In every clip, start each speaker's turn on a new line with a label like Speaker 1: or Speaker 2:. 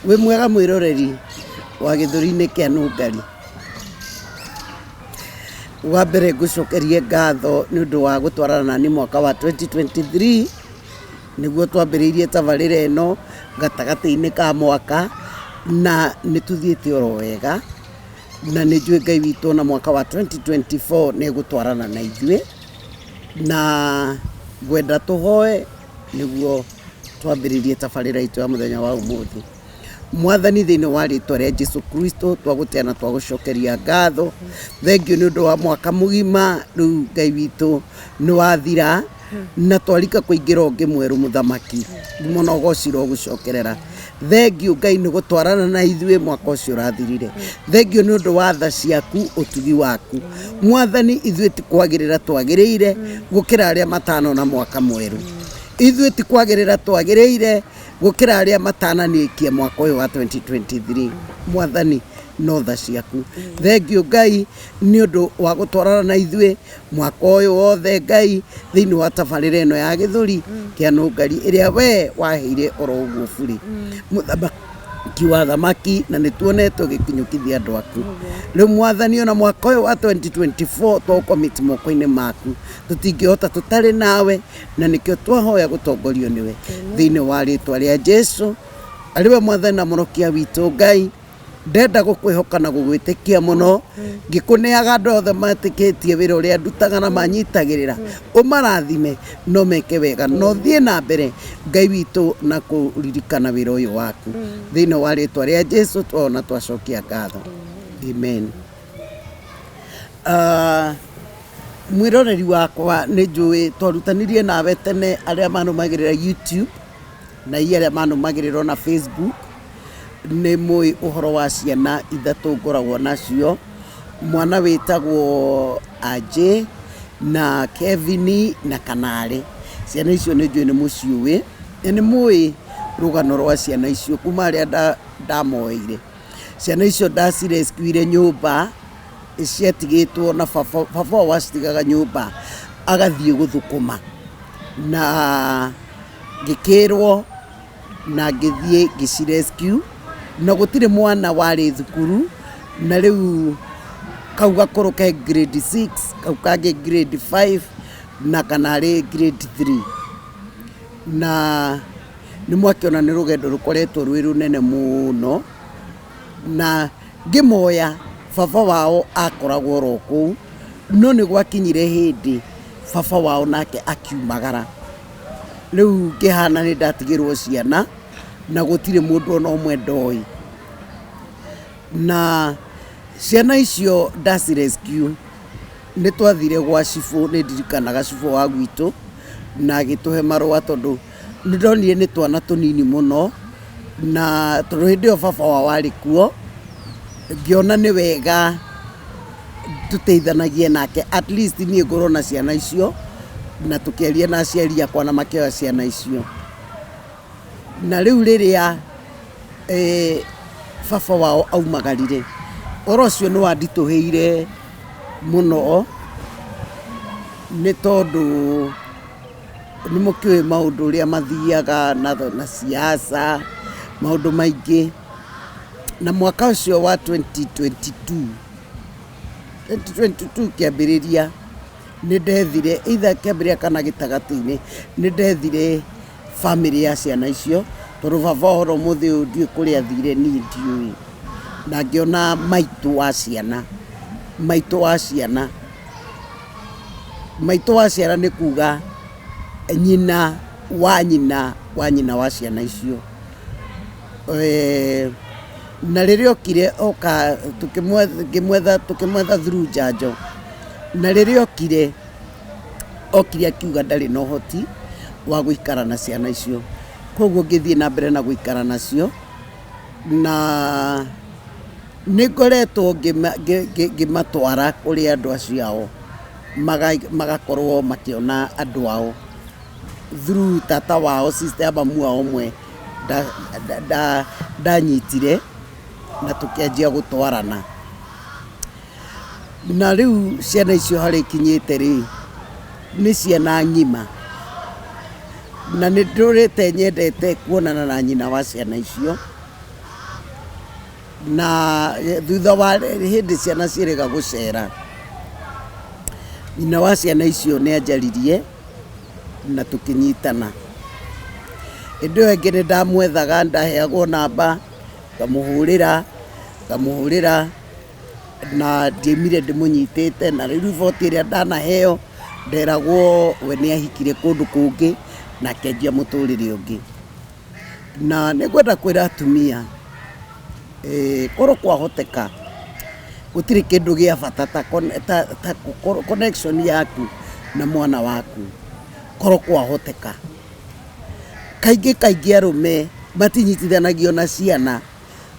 Speaker 1: Wĩ mwega mwĩroreri wa Gĩthũri-inĩ kĩa Nũngari. Wa mbere ngũcokerie ngatho nĩ ũndũ wa gũtwarana nani mwaka wa 2023 nĩguo twambĩrĩirie tabarĩra ĩno gatagatĩ-inĩ ka mwaka na nĩ tũthiĩte oro wega na nĩ njũĩ Ngai witũ na mwaka wa 2024 nĩ gũtwarana na ithuĩ na ngwenda tũhoe nĩguo twambĩrĩirie tabarĩra itũ ya mũthenya wa ũmũthĩ. Mwathani thĩinĩ wa rĩtwa rĩa Jesũ Kristo twagũtĩa na twagũcokeria ngatho. Thengio nĩ ũndũ wa mwaka mũgima rĩu Ngai witũ nĩ wathira na twarika kũingĩra ũngĩ mwerũ mũthamaki mũno gocirwo gũcokerera. Thengio Ngai nĩ gũtwarana na ithuĩ mwaka ũcio ũrathirire. Thengio nĩ ũndũ wa tha ciaku ũtugi waku. Mwathani ithuĩ ti kwagĩrĩra twagĩrĩire gũkĩra arĩa matanona mwaka mwerũ. Ithuĩ ti kwagĩrĩra twagĩrĩire gũkĩra arĩa matananĩkie mwaka ũyũ wa 2023. Mwathani no tha ciaku. Thengio Ngai nĩ ũndũ wa gũtwarana na ithuĩ mwaka ũyũ wothe Ngai thĩinĩ wa tabarĩra ĩno ya Gĩthũri kĩa Nũngari ĩrĩa we waheire oro ũguo bũrĩ. Mũthamaki wa thamaki na nĩ tuonetwo gĩkinyũkithia andũ aku. Rĩu Mwathani ona mwaka ũyũ wa 2024 twaũkomiti moko-inĩ maku. Tũtingĩhota tũtarĩ nawe na nĩkĩo twahoya gũtongorio nĩwe thĩinĩ wa rĩtwa rĩa Jesũ arĩwe Mwathani na mũrokia witũ Ngai. Ndenda gũkwĩhoka na gũgwĩtĩkia mũno ngĩkũneaga andũ othe matĩkĩtie wĩra ũrĩa ndutaga na manyitagĩrĩra ũmarathime no meke wega no thiĩ na mbere Ngai witũ na kũririkana wĩra ũyũ waku thĩinĩ wa rĩtwa rĩa Jesũ twona twacokia ngatho. Amen. Mwĩroreri wakwa nĩ njũĩ twarutanirie nawe tene arĩa manũmagĩrĩra YouTube na arĩa manũmagĩrĩra na Facebook. Nĩ mũĩ ũhoro wa ciana ithatũ ngoragwo nacio. Mwana wĩtagwo Ajĩ na Kevin na Kanarĩ. Ciana icio nĩ njũĩ nĩ mũciũĩ. Nĩ mũĩ rũgano rwa ciana icio kuma arĩa ndamoeire. Ciana icio ndacirescuire nyũmba ciatigĩtwo na baba wacitigaga nyũmba agathiĩ gũthũkũma na ngĩkĩrwo na ngĩthiĩ ngĩcirescue na gũtirĩ mwana warĩ thukuru na rĩu kau gakũrũ ke grade 6 kau kangĩ grade 5 na Kanarĩ grade 3 na nĩ mwakĩona nĩ rũgendo rũkoretwo rwĩ rũnene mũno na ngĩmoya baba wao akoragwo oro kũu no nĩ gwakinyire hĩndĩ baba wao nake akiumagara. Rĩu ngĩhana nĩ ndatigĩrwo ciana na gũtirĩ mũndũ ona ũmwe ndoĩ na ciana icio ndacirescue nĩ twathire gwa cibũ. Nĩ ndirikanaga cibũ wa gwitũ na agĩtũhe marũa tondũ nĩ ndonire nĩ twana tũnini mũno na tondũ hĩndĩ ĩyo baba wao arĩ kuo ngĩona nĩ wega tũteithanagie nake at least niĩ ngorwo na ciana icio na tũkĩaria na aciari akwa na makĩoya ciana icio. Na rĩu rĩrĩa baba wao aumagarire ũhoro ũcio nĩ wanditũhĩire mũno nĩ tondũ nĩ mũkĩũĩ maũndũ ũrĩa mathiaga na siasa maũndũ maingĩ. Na mwaka ũcio wa 2022 kĩambĩrĩria nĩ ndethire either kĩambĩrĩria kana gĩtagatĩ-inĩ nĩ ndethire family ya ciana icio tondũ baba ũhoro mũthĩ ũyũ ndiũĩ kũrĩa athire niĩ ndiũĩ na ngĩona maitũ wa ciana nĩ kuga nyina wa ciana icio. Na rĩrĩa okire oka tũkĩmwetha through njanjo na rĩrĩa okire akiuga ndarĩ na ũhoti wa gũikara na ciana icio koguo ngĩthiĩ na mbere na gũikara nacio na nĩ ngoretwo ngĩmatwara kũrĩ andũ acio ao magakorwo makĩona andũ ao through tata wao sister mamu wao ũmwe ndanyitire na tũkĩanjia gũtwarana. Na rĩu ciana icio harĩ ikinyĩte rĩ nĩ ciana ng'ima na nĩ ndũrĩte nyendete kuonana na nyina wa ciana icio na thutha wa hindi ciana cirega gucera nyina wa ciana icio nĩ anjaririe na tukinyitana. Ĩndĩ ĩyo ĩngĩ nĩ ndamwethaga ndaheagwo namba ngamuhurira na ndiaumire ndĩmũnyitĩte, na rĩu riboti ĩrĩa ndanaheo nderagwo we nĩ ahikire kũndũ kũngĩ na akenjia mũtũrĩre ũngĩ. Na nĩngwenda kwĩra atumia korwo kwahoteka gũtirĩ kĩndũ gĩa bata ta connection yaku na mwana waku, korwo kwahoteka. Kaingĩ arũme matinyitithanagio na ciana,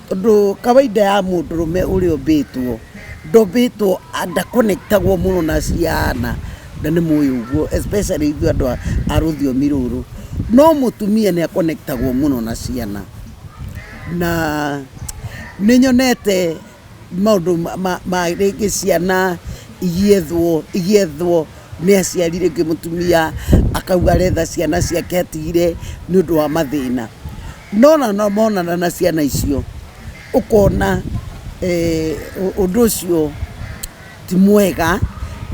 Speaker 1: tondũ kawaida ya mũndũrũme ũrĩa ũmbĩtwo ndombĩtwo ndakonectagwo mũno na ciana, na nĩ mũĩ ũguo, especially ithuĩ andũ a rũthiomi rũrũ. No mũtumia nĩ akonectagwo mũno na ciana, na nĩ nyonete maũndũ ma rĩngĩ ciana igĩethwo nĩ aciari, rĩngĩ mũtumia akauga aretha ciana ciake atigire nĩ ũndũ wa mathĩna. No monana na ciana icio ũkona ũndũ ũcio ti mwega,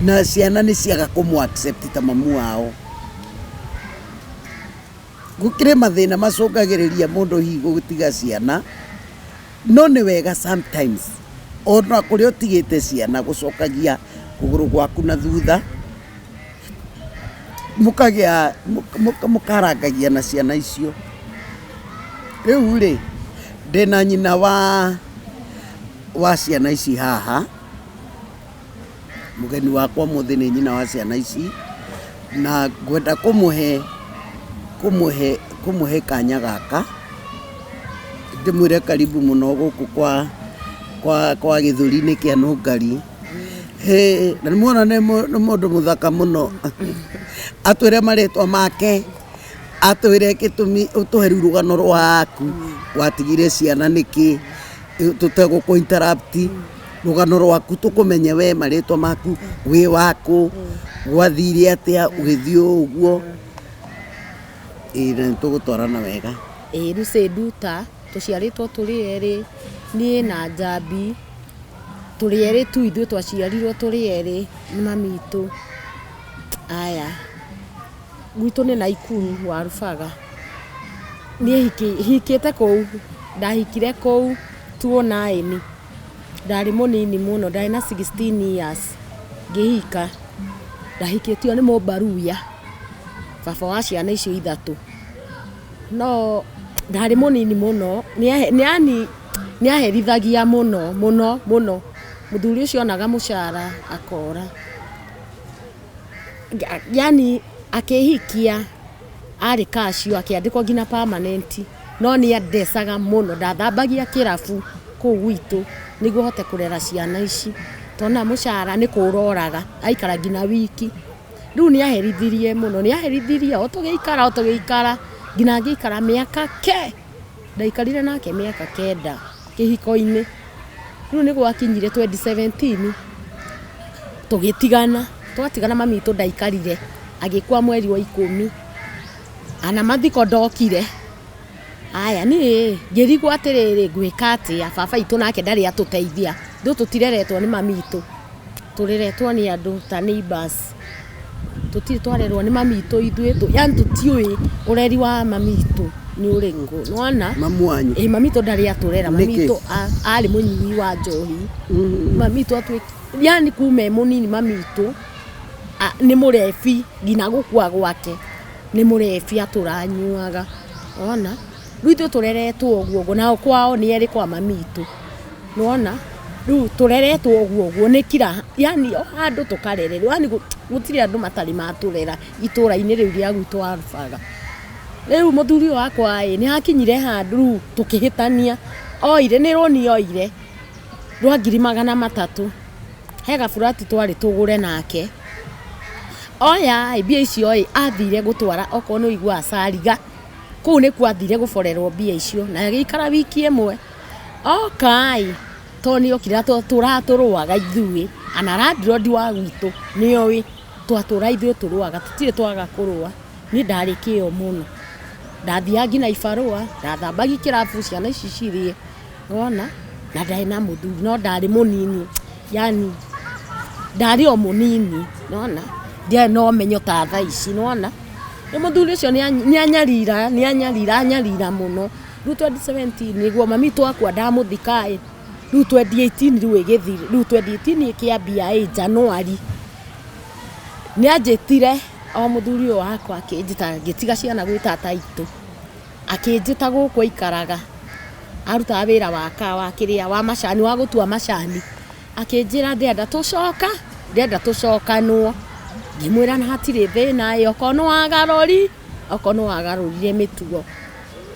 Speaker 1: na ciana nĩ ciaga kũmũ accept ta mamu wao. Gũkĩrĩ mathĩna macũngagĩrĩria mũndũ hihi gũtiga ciana, no nĩ wega sometimes ona kũrĩa ũtigĩte ciana gũcokagia kũgũrũ gwaku na thutha, mũkarangagia na ciana icio. Rĩu rĩ ndĩna nyina wa ciana ici haha, mũgeni wakwa mũthĩ nĩ nyina wa ciana ici, na ngwenda kũmũhe kanya gaka ndĩmwĩre karibu mũno gũkũ kwa Gĩthũri-inĩ kĩa Nũngari. Na nĩmuona nĩ mũndũ mũthaka mũno, atwĩre marĩtwa make, atwĩre gĩtũmi, ũtũhe rĩu rũgano rwaku watigire ciana nĩkĩ, tũtegũkũ interrupt, rũgano rwaku tũkũmenye we, marĩtwa maku, wĩ wakũ, gwathire atĩa, ũgĩthiĩ ũguo. Na nĩtũgũtwarana wega.
Speaker 2: Lucy Nduta, tũciarĩtwo tũrĩ erĩ, niĩ na Njambi, tũrĩ erĩ tu, ithuĩ twaciarirwo tũrĩ erĩ nĩ mami itũ. Aya, gwitũ nĩ Naikuru wa Rubaga. Niĩ hikĩte kũu, ndahikire kũu 2009, ndarĩ mũnini mũno, ndarĩ na 16 years ngĩhika. Ndahikĩtio nĩ Mũmbaruya, baba wa ciana icio ithatũ. No ndarĩ mũnini mũno, nĩ aherithagia mũno. Mũthuri ũcio onaga mũcara akora, yani akĩhikia arĩ kacio, akĩandĩkwo nginya permanent, no nĩ andecaga mũno. Ndathambagia kĩrabu kũu gwitũ nĩguo hote kũrera ciana ici, tona mũcara nĩ kũroraga, aikara nginya wiki. Rĩu nĩ aherithirie mũno, nĩ aherithirie o tũgĩikara nginya ngĩikara mĩaka ndaikarire nake mĩaka 9 kĩhiko-inĩ. Rĩu nĩ gwakinyire 2017 twatigana, mami itũ ndaikarire, agĩkua mweri wa 10, ana mathiko ndokire. Aya, niĩ ngĩrigwo atĩrĩrĩ ngwĩka atĩa, baba itũ nake ndarĩ atũteithia. Tũtireretwo nĩ mami itũ, tũreretwo nĩ andũ ta neighbors, tũtirĩ twarerwo nĩ mami itũ ithuĩ, yani tũtiũĩ ũreri wa mami itũ nĩ ũrĩkũ. Nĩwona
Speaker 1: mamu wanyu?
Speaker 2: Mami itũ ndarĩ atũrera, mami itũ arĩ mũnyui wa njohi. Mami itũ yani kuma mũnini mami itũ nĩ mũrebi, nginya gũkua gwake nĩ mũrebi, atũranyuaga. Ona rĩu ithuĩ tũreretwo ũguo, nao kwao nĩ erĩ kwa mami itũ. Nĩwona rĩu tũreretwo ũguo nĩ kira, yani o handũ tũkarererwo, yani gũtirĩ andũ matarĩ matũrera itũra-inĩ rĩu rĩa gwitũ wa Rubaga. Rĩu mũthuri wakwa nĩ hakinyire handũ rĩu tũkĩhĩtania, oire nĩ rũni oire rwa 300,000, he gaburati twarĩ tũgũre nake. Oya mbia icio athire gũtwara, okorwo nĩ ũigua Sariga, kũu nĩkuo athire gũborerwo mbia icio, na agĩikara wiki ĩmwe. Okai to nĩ okira tũratũrũaga ithuĩ, ana landlord wa gwitũ nĩoĩ twatũra ithuĩ tũrũaga, tũtirĩ twaga kũrũa. Niĩ ndarĩ kĩo mũno, ndathiaga nginya ibarũa, ndathambagia kĩrabu ciana ici cirĩe. Wona na ndari na muthuri no ndari munini yani ndari o munini nona ndia no menyo ta thaa ici nona ni muthuri ucio ni anyarira muno riu 2017 niguo mami twakwa ndamuthikae riu 2018 riu Gĩthiri riu 2018 kiambia Januari ni anjitire o muthuri wakwa akinjita ngitiga ciana gwi tata itu akinjita guku ikaraga aruta wira wa kiria wa macani wa gutua macani akinjira ndenda tucoka no ngimwira na hatire thina okono wagarorire mitugo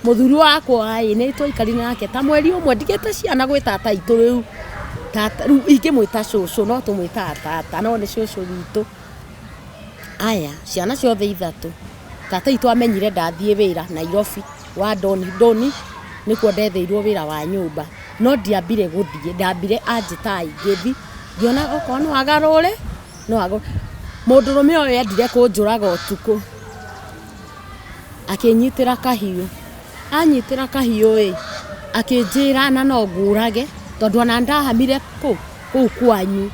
Speaker 2: muthuri wakwa ni twaikari nake ta mweri umwe ndigete ciana gwi tata itu riu tata riu ingimwita cucu no tumwita tata no ni cucu witu aya ciana ciothe ithatu tata itu amenyire ndathie wira Nairobi wa doni nikuo ndetheirwo wira wa nyumba no ndiambire guthie ndambire anjitai ngithi ngiona okono wagarore no mundurume oyo endire kunjuraga utuku akinyitira kahiu anyitira kahiu akinjira na no ngurage tondu ana ndahamire ku kwanyu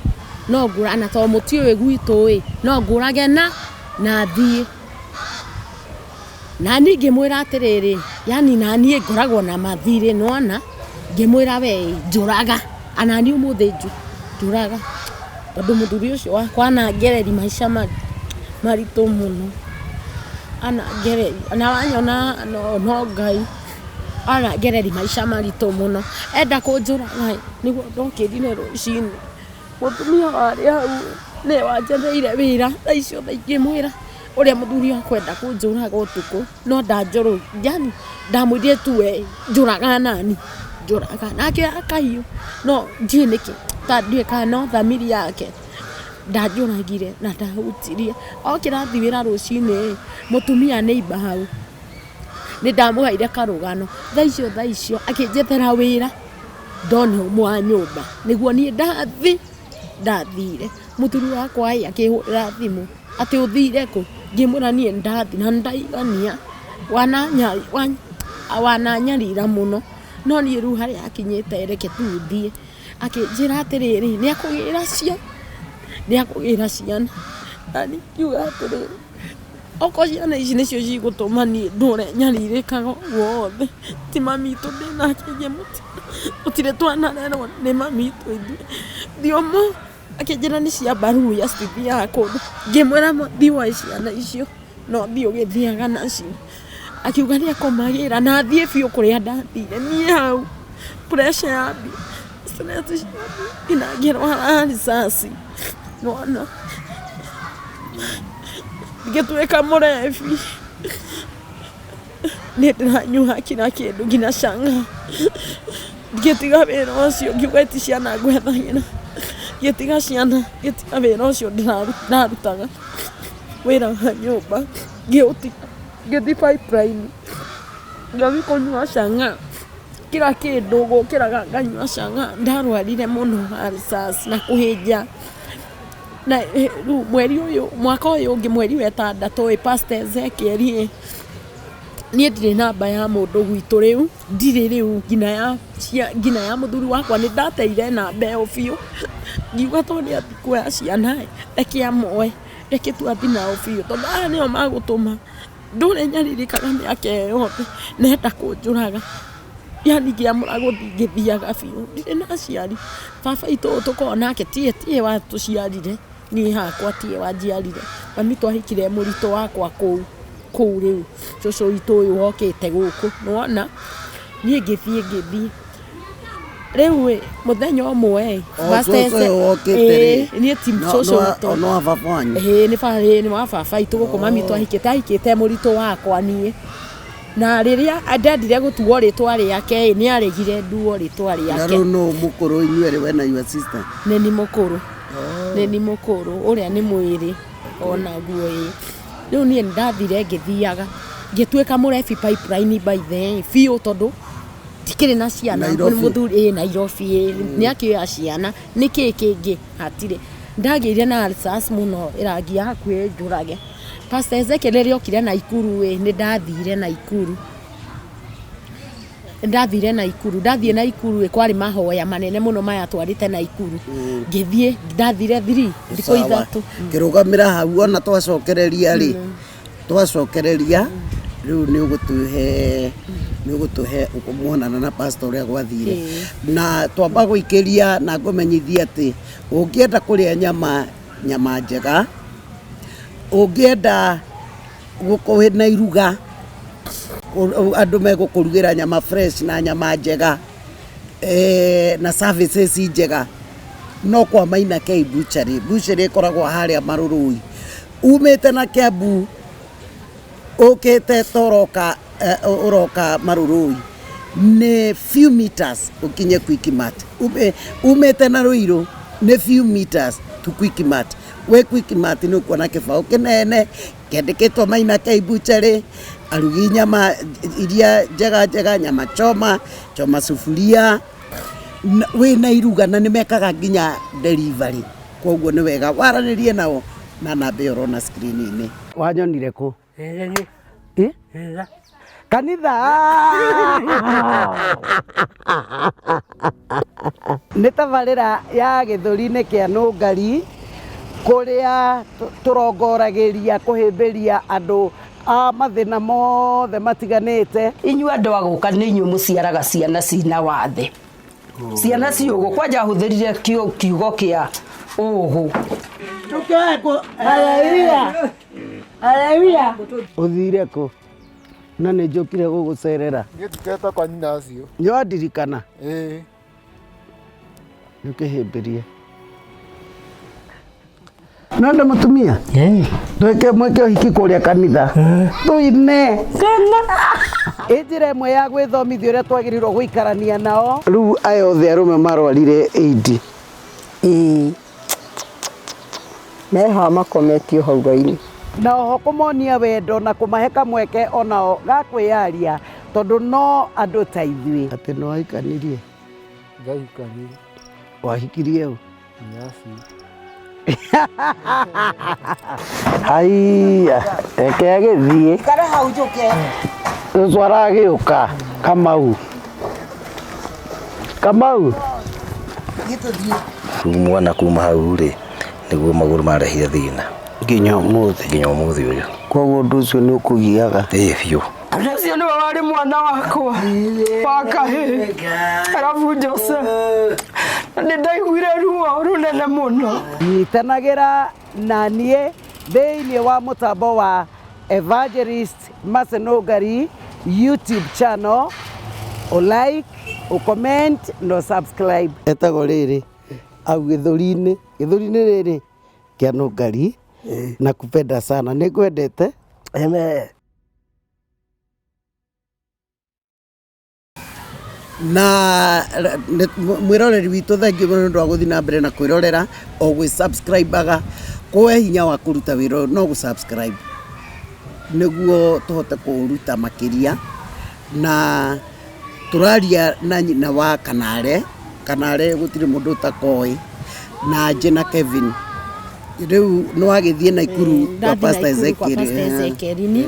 Speaker 2: no ngura na to muti uyu gwitu no ngurage na thie na ni ngimwira atiriri yani na ni ngoragwo na mathire nona ngimwira we njuraga ana ni umuthi njuraga tondu muthuri ucio wakwa na ngereri maisha maritu muno ana ngereri na wanyona no Ngai ana ngereri maisha maritu muno enda kunjuraga niguo ndokirire rucini mutumia wari hau ni wanjereire wira icio ngimwira uria muthuri akwenda kunjuraga utuku no ndanjuru yani ndamwire tu njuraga nani njuraga nake akahiu no ndie niki ta ndie kana thamiri yake ndanjuragire na ndahutirie okirathi wira rucini mutumia ni ibahau ni ndamuhaire karugano thaa icio akinjethera wira ndona mwa nyumba niguo ni ndathire muthuri wakwa akihurira thimu ati uthire ku ngimwira nie ndathi na ndaigania wananyarira muno no ni riu hari akinyite reke tuthie akinjira atiriri ni akugira ciana ani kiuga atiriri oko ciana ici nicio cigutuma ni ndure nyaririkaga wothe ti mami tu ndinake mutire twanarerwo ni mami tu thiomo akinjira ni cia baru ya stithi ya kundu ngimwira thiwa ciana icio no thio githiaga nacio akiuga ni akomagira na thie biu kuria ndathire ni hau pressure ya stress inagirwa risasi nona ngituika murefi ni ndanyuha kina kindu ngina canga ngitiga wira ucio ngiuga ti ciana ngwethagira ngitiga ciana ngitiga wira ucio ndarutaga wira wa nyumba ngithi pipeline ngathi kunyua canga kila kindu gukiraga nganyua canga ndarwarire muno risasi na kuhinja na mweri uyu mwaka uyu ungi mweri wetandatu pastor Ezekiel ni ndire namba ya mundu gwitu riu ndire riu ngina ya muthuri wakwa ni ndateire namba yo biu ngiuga to ni atikuya ciana ekia moe ekitu athina o biu tondu aya nio magutuma ndure nyaririkaga miaka yothe nenda kunjuraga yani ngiamura guthi ngithiaga biu ndire na ciari baba itu tukorwo nake tie wa tuciarire ni hakwa tie wanjiarire mami twahikire murito wakwa kuu riu cucu witu uyu wokite guku nona ni ngithie riu muthenya umwe ni tim cucu to
Speaker 1: no baba wanyu
Speaker 2: ni wa baba itu guku mami twahikite murito wakwa nie na riria ndendire gutuo ritwa riake ni aregire nduo ritwa riake
Speaker 1: no mukuru inyuere we na your sister
Speaker 2: ni mukuru ni mukuru uria ni mwiri ona guo riu ni ndathire ngithiaga ngituika murefi pipeline by the fio tondu tikiri na ciana muthuri Nairobi ni akioya ciana niki kingi hatire ndagire na risasi muno iragia hakuhe njurage pastor Ezekiel riokire na ikuru ni ndathire na ikuru ndathire ndathie na ikuru kwari mahoya manene muno maya twarite na ikuru ngithie ndathire 3 thiko 3
Speaker 1: kirugamira hau ona twacokereria ri twacokereria riu ni ugutuhe ukumwonana na pastor uria gwathire na twamba guikiria na ngumenyithia ati ungienda kuria nyama njega ungienda gukuhe na iruga andu megukurugira nyama fresh na nyama njega na services njega no kwa Maina K butchery ikoragwo haria Marurui umite na Kiambu ukite toroka uroka Marurui ni few meters ukinye Quickmart umite na Ruiru ni few meters to Quickmart we Quickmart ni kuona kibao kinene kendikitwo Maina K butchery arugi nyama iria njega nyama choma sufuria we na iruga na nimekaga nginya delivery koguo ni wega waranirie nao na namba yorona screen-ini wanyonire ku kanitha nĩ tabarĩra ya Gĩthũri-inĩ kĩa Nũngari kũrĩa tũrongoragĩria kũhĩmbĩria andũ a mathĩna mothe matiganĩte.
Speaker 3: Inyuĩ andũ a gũka nĩ inyuĩ mũciaraga ciana cina wathe. Ciana ciũgũ kwanja hũthĩrire kiugo kĩa ũgũ.
Speaker 1: Haleluya. Uthire ku na nĩ njũkire gũgũcerera.
Speaker 4: Ngĩtuketa kwa nyina acio.
Speaker 1: Nĩwandirikana? Nĩũkĩhĩmbĩrie. Nanda mũtumia? Mweke ũhiki kũrĩa kanitha. Tũine. Ĩnjĩra ĩmwe ya gwĩthomithia ũrĩa twagĩrĩirwo gũikarania nao. Rĩu aya othe arũme marwarire AIDS.
Speaker 3: Meha makometio hau raini.
Speaker 1: Na oho kũmonia wendo na kũmahe kamweke onao ga kwĩyaria tondũ no andũ ta ithuĩ. Atĩ no wahikanirie?
Speaker 4: Ngahikanirie.
Speaker 1: Wahikirie ũ?
Speaker 4: Nyasi.
Speaker 1: Haiya, reke agĩthiĩ.
Speaker 3: Ikara hau njũke.
Speaker 1: Cũcũ aragĩũka. Kamau.
Speaker 5: Mwana kuma hau rĩ nĩguo magũrũ marehire thĩna
Speaker 1: nginya ũmũthĩ
Speaker 5: ũyũ.
Speaker 1: Koguo ũndũ ũcio nĩ ũkũgiaga?
Speaker 5: Biũ.
Speaker 3: Ũcio nĩwe warĩ mwana wakwa wa kahĩĩ arabu Jose nĩ ndaiguire ruo rũnene mũno.
Speaker 1: Nyitanagĩra na niĩ thĩinĩ wa mũtambo wa Evangelist Nungari YouTube channel like, comment no subscribe. Etagwo rĩrĩ au Gĩthũri-inĩ rĩrĩ kĩa Nũngari. Nakupenda sana, nĩngwendete.
Speaker 5: Amen.
Speaker 1: Na mwĩroreri witũ thengiũ mũno nĩ ũndũ wa gũthiĩ na mbere na kwĩrorera o gwĩ-subscribe-aga kũhe hinya wa kũruta wĩra no gũ-subscribe nĩguo tũhote kũruta makĩria. Na tũraria na nyina wa Kanare gũtirĩ mũndũ ũtakoĩ na Jena Kevin. Rĩu nĩ wagĩthiĩ na ikuru kwa Pastor Ezekiel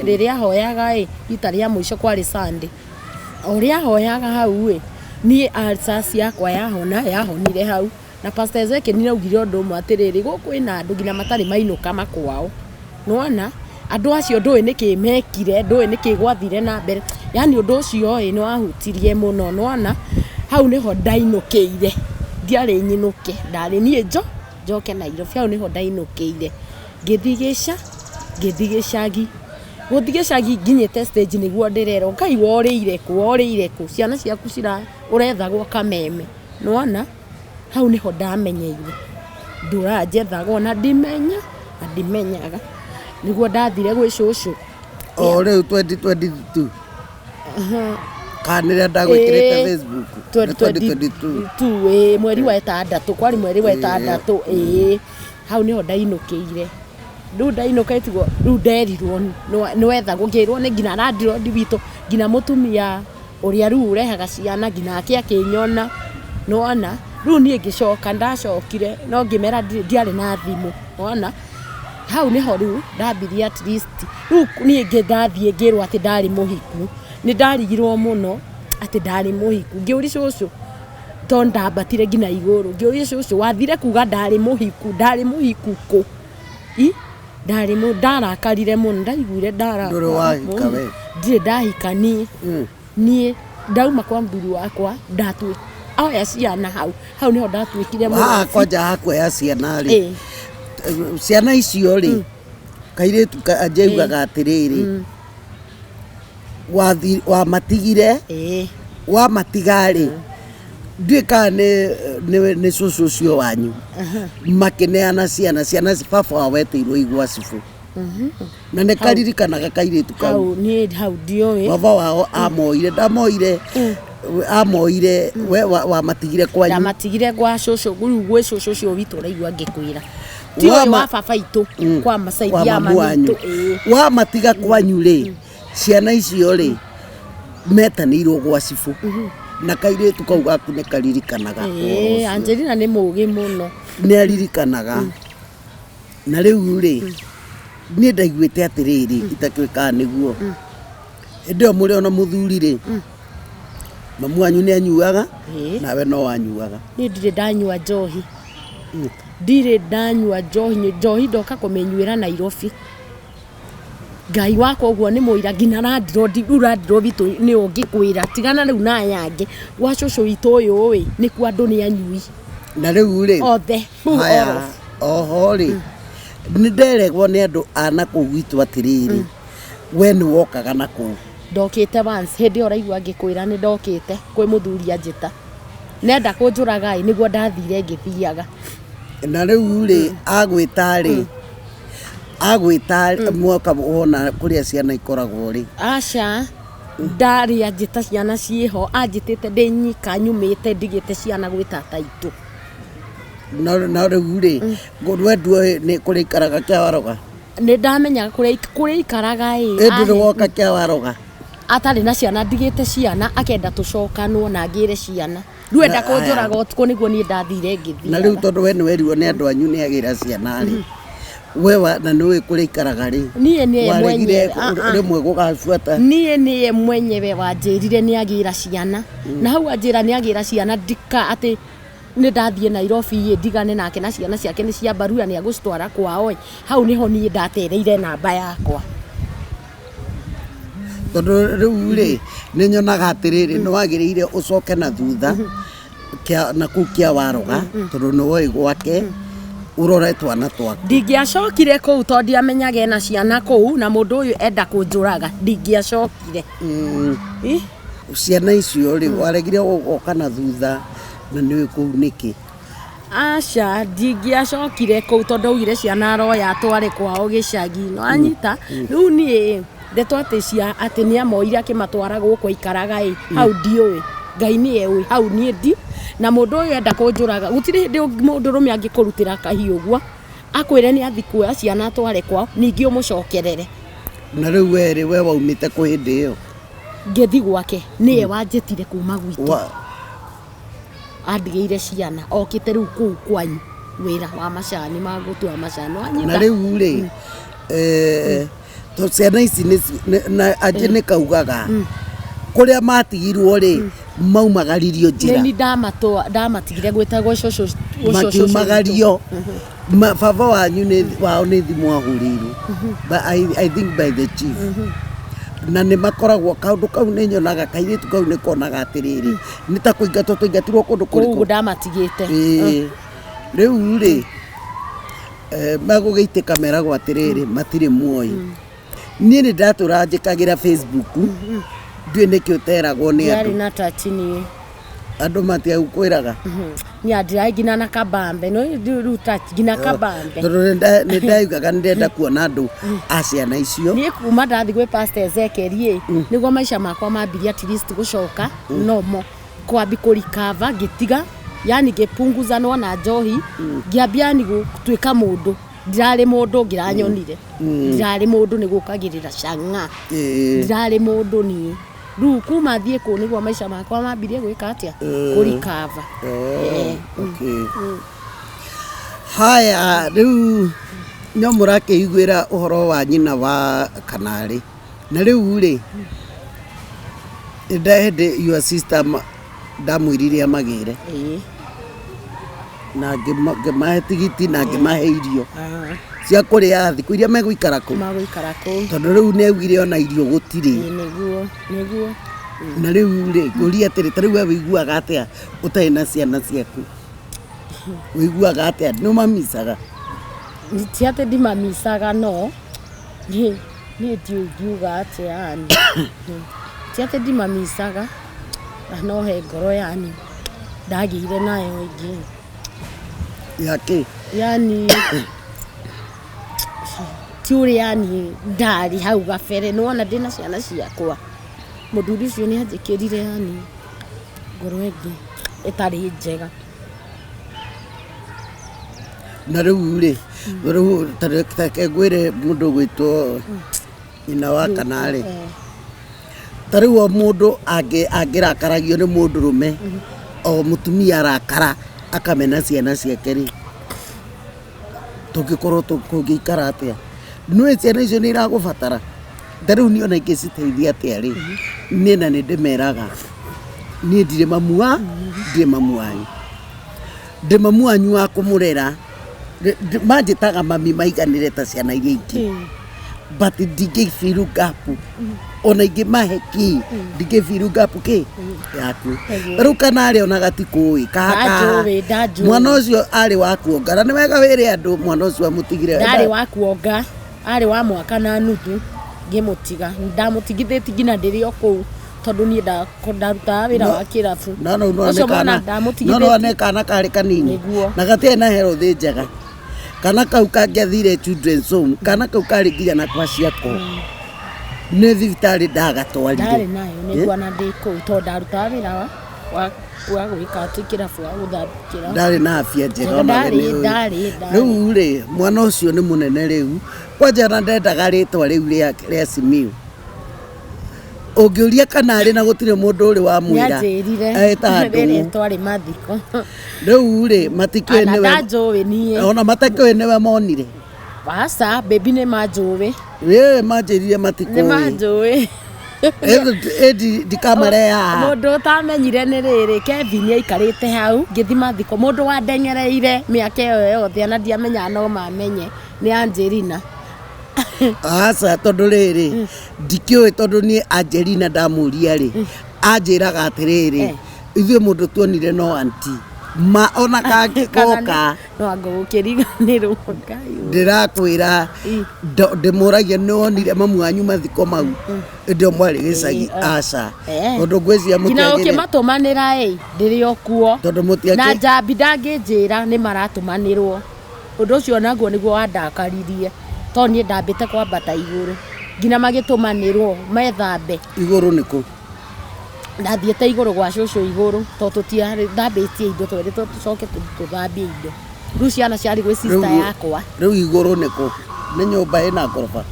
Speaker 2: rĩrĩa ahoyaga rita rĩa mũico kwarĩ Sunday. Ũrĩa ahoyaga hau niĩ alsas yakwa yahonire hau na Pastor Ezekiel nĩaugire ũndũ ũmwe atĩrĩrĩ gũkũ ĩna andũ nginya matarĩ mainũka makwao. Nĩwona andũ acio ndũĩ nĩkĩ mekire ndũĩ nĩkĩ gwathire na mbere yani ũndũ ũcio nĩ wahutirie mũno. Nĩwona hau nĩho ndainũkĩire ndiarĩ nyinũke ndarĩ niĩ njoke Nairobi hau nĩho ndainũkĩire ngĩthiĩ gĩcagi gũthiĩ gĩcagi nginyĩte stage nĩguo ndĩrerwo Ngai worĩire kũ ciana ciaku ũrethagwo kameme. Nĩwona hau nĩho ndamenyeire ndũranjethagwo na ndimenyaga nĩguo ndathire gwĩ cũcũ.
Speaker 1: Rĩu 2022 kanĩrĩa ndagwĩkĩrĩte Facebook
Speaker 2: 2022 mweri wa 6 kwarĩ mweri wa 6 hau nĩho ndainũkĩire. Rĩu ndainũkĩtwo rĩu nderirwo nĩwethagwo ngĩrwo nĩ nginya landlord witũ nginya mũtumia ũrĩa rĩu ũrehaga ciana nginya akĩnyona. Nĩwona rĩu niĩ ngĩcoka ndacokire no ngĩmera ndiarĩ na thimũ. Nĩwona hau nĩho rĩu ndambirie at least rĩu niĩ ndathiĩ ngĩrwo atĩ ndarĩ mũhiku nĩ ndarigirwo mũno ati ndari muhiku ngiuri cucu to ndambatire ngina iguru ngiuri cucu wathire kuga ndari muhiku ku ndari ndarakarire muno ndaiguire
Speaker 1: nduri wahika we
Speaker 2: ndire ndahika nie ndauma kwa mthuri wakwa ndatwi oya ciana hau niho ndatwikire
Speaker 1: muno kwanja hakuoya ciana ri ciana icio ri kairitu ajaugaga atiriri wa matigire wa matigari ndika ne cucu cio wanyu makineana ciana baba wa wetirwo igwa cibu na ne karirikanaga kairitu
Speaker 2: kau ni hau ndioi
Speaker 1: baba wao ndamoire amoire we wa matigire kwanyu
Speaker 2: ndamatigire gwa cucu gwe cucu cio witu raigua ngikwira tio wa baba itu kwa masaidia mamitu
Speaker 1: wa matiga kwanyu ri ciana icio ri metanirwo gwa cibu na kairitu kau gaku ne karirikanaga
Speaker 2: Angelina ni mugi muno
Speaker 1: ne aririkanaga na riu ri ni ndaiguite atiriri itakika niguo ndio muri ona muthuri ri mamu anyu ni anyuaga nawe no wanyuaga
Speaker 2: ni ndire ndanyua njohi ndire ndanyua njohi ndoka kumenyuira Nairobi Ngai wako uguo ni muira ngina randiro bitu ni ungikwira tigana riu na yange gwa cucu witu uyu wi ni ku andu ni anyui
Speaker 1: na riu ri
Speaker 2: othe
Speaker 1: oho ri ni nderegwo ni andu ana ku gwitu atiriri we ni wokaga na ku
Speaker 2: ndokite once hindi oraigua ngikwira ni ndokite kwi muthuri anjita nenda kunjuraga niguo ndathire ngithiaga
Speaker 1: na riu ri agwita mwoka wona kuria ciana ikoragwo ri
Speaker 2: aca ndari anjita ciana cieho anjitite ndinyika nyumite ndigite ciana gwita taitu
Speaker 1: na riu ri ngurwendu ni kurikaraga Kĩawaroga
Speaker 2: ni ndamenya kuria ikaraga
Speaker 1: ndiri woka Kĩawaroga
Speaker 2: atari na ciana ndigite ciana akenda tucokanwo na ngire ciana ruenda kunjuraga utuko niguo ni ndathire ngithia
Speaker 1: na riu tondu we ni werirwo ni andu anyu ni agira ciana ri wewa na niwe kuria ikaraga ri
Speaker 2: nie mwenye
Speaker 1: rimwe gugabuata
Speaker 2: nie mwenyewe wanjirire ni agira ciana na hau anjira ni agira ciana ndika ati ni ndathie Nairobi ndigane nake na ciana ciake ni cia barua ni agustwara kwao hau niho ni ndatereire namba yakwa
Speaker 1: tondu riu ri ni nyonaga atiriri no wagiriire ucoke na thutha na ku Kĩawaroga tondu no woi gwake urore twana twaku
Speaker 2: ndingiacokire kuu tondu ndiamenyaga na ciana kuu na mundu uyu enda kunjuraga ndingiacokire
Speaker 1: ciana icio ri waregire guka na thutha na niwe kuu niki
Speaker 2: aca ndingiacokire kuu tondu augire ciana aroya atware kwao gicagi no anyita riu nie ndeto ati ni amoire akimatwara guku ikaraga hau ndioi Ngai ni ewe hau nie ndi na mundu uyu enda kunjuraga gutire hindi mundu rume angikurutira kahiu guo akwire ni athi kuoya ciana atware kwao ningi umucokerere
Speaker 1: na riu we waumite ku hindi iyo
Speaker 2: ngithi gwake niye wanjitire kuma gwitu andigeire ciana okite riu kuu kwanyu wira wa macani ma gutua macani anyita
Speaker 1: na riu ri to ciana ici na aje ni kaugaga kuria matigirwo ri maumagaririo njira
Speaker 2: ni ndamatigire gwetagwo cucu
Speaker 1: makiumagario baba wanyu wao ni thimu ahurirwo but I think by the chief na ni makoragwo kaundu kau ni nyonaga kairitu kau ni konaga atiriri ni ta kuingatwo tuingatirwo kundu
Speaker 2: kuriku ndamatigite
Speaker 1: riu ri magugiitika meragwo atiriri matire muoyo ni ndatura njikagira Facebook ndui niki uteragwo ni
Speaker 2: andu na tachini
Speaker 1: andu matia ukwiraga
Speaker 2: ni adira gina na kabambe no ruta gina kabambe
Speaker 1: ni ndaigaga ndenda kuona andu aciana icio
Speaker 2: ni kuma ndathi gwe pastor Ezekiel niguo maisha makwa mambiria at least gucoka nomo kwambi kurikava gitiga yani ngipunguza no na njohi ngiambia ni gutwika mundu ndirari mundu ngiranyonire ndirari mundu ni gukagirira canga ndirari mundu ni riu kuma thie ku niguo maisha makwa mambirie gwika atia kurikava
Speaker 1: okay haya riu no murakiiguira uhoro wa nyina wa kanari na riu ri Ndahende your sister ndamwirire amagire na ngĩmahe tigiti na ngĩmahe irio cia kũrĩa thikũ iria megũikara kũ tondũ rĩu nĩaugire ona irio gũtirĩ
Speaker 2: nĩguo
Speaker 1: na rĩu rĩ ngũria atĩrĩ ta rĩu we wĩiguaga atĩa ũtarĩ na ciana ciaku wĩiguaga atĩa nĩũmamicaga
Speaker 2: ti atĩ ndimamicaga no niĩ ndiuga atĩa yani ti atĩ ndimamicaga no he ngoro yani ndagĩire nayo ingĩ
Speaker 1: yake
Speaker 2: yani ti ũrĩa yani ndarĩ hau gabere nĩwona ndĩna ciana ciakwa mũthuri ũcio nĩanjĩkĩrire yani ngoro ĩngĩ ĩtarĩ njega
Speaker 1: na rĩu rĩ rĩu tareke ngwĩre mũndũ gwĩtwo nyina wa Kanarĩ ta rĩu o mũndũ angĩrakaragio nĩ mũndũrũme o mũtumia arakara akamena ciana ciake rĩ tũngĩkorwo tũngĩikara atĩa nĩwe ciana icio nĩ iragũbatara ta rĩu niĩ ona ingĩciteithia atĩa rĩ niĩ na nĩndĩmeraga niĩ ndirĩ mamu wanyu ndĩ mamu wanyu wa kũmũrera manjĩtaga mami maiganĩre ta ciana iria ingĩ but ndingĩbiru ngapu ona ingĩmahe ki ndingĩbiru ngapu ki yaku rĩu Kanarĩ ona gatikũĩ kaka mwana ũcio arĩ wa kuongana nĩ wega wĩre andũ mwana ũcio amũtigire
Speaker 2: ndarĩ wa kuonga arĩ wa mwaka na nuthu ngĩmũtiga ndamũtigithĩti nginya ndĩrĩ o kũu tondũ niĩ ndarutaga wĩra wa kĩrabu no nĩ kana karĩ kanini na gatirĩ na health njega kana kau kangĩathire children's home kana kau karĩ nginya na kwa ciako nĩ thibitarĩ ndagatwarire ndarĩ nayo nĩguo na ndĩ kũu tondũ ndarutaga wĩra wa gwĩka atĩ kĩrabu wa gũthambĩkĩra
Speaker 1: ndarĩ na afya njega
Speaker 2: ndarĩ
Speaker 1: rĩu rĩ mwana ũcio nĩ mũnene rĩu kwanja na ndendaga rĩtwa rĩu rĩa Simiyu ũngĩũria Kanarĩ na gũtirĩ mũndũ ũrĩ wa mwĩra
Speaker 2: rĩrĩa twarĩ mathiko
Speaker 1: rĩu rĩ matikĩũĩ nĩwe
Speaker 2: ndanjũĩ niĩ
Speaker 1: ona matakĩũĩ nĩwe monire
Speaker 2: aca baby nĩ manjũĩ
Speaker 1: manjĩrire matikũĩ
Speaker 2: nĩ manjũĩ
Speaker 1: ndikamareha
Speaker 2: mũndũ ũtamenyire nĩ rĩrĩ Kevin aikarĩte hau ngĩthi mathiko mũndũ wandenyereire mĩaka ĩyo yothe na ndiamenyaga no mamenye nĩ Angelina
Speaker 1: aca tondũ rĩrĩ ndikĩũĩ tondũ niĩ Angelina ndamũria rĩ anjĩraga atĩrĩrĩ ithuĩ mũndũ tuonire no anti ma ona kangĩgoka
Speaker 2: no angũgũkĩriganĩrwo
Speaker 1: ndĩrakwĩra ndĩmũragia nĩwonire mamu wanyu mathiko mau ĩndĩ mwarĩ gĩcagi aca tondũ ngwĩciria
Speaker 2: nginya ũkĩmatũmanĩra ndĩrĩ o kuo na njambi ndangĩnjĩra nĩ maratũmanĩrwo ũndũ ũcio naguo nĩguo wandakaririe tondũ niĩ ndambĩte kwambata igũrũ nginya magĩtũmanĩrwo methambe
Speaker 1: igũrũ nĩkũ
Speaker 2: ndathiĩte igũrũ gwa cũcũ igũrũ tondũ tũtiathambĩtie indo twerĩtwo tũcoke tũthambie indo rĩu ciana ciarĩ gwĩ sister yakwa
Speaker 1: rĩu igũrũ nĩkũ nĩ nyũmba ĩna ngoroba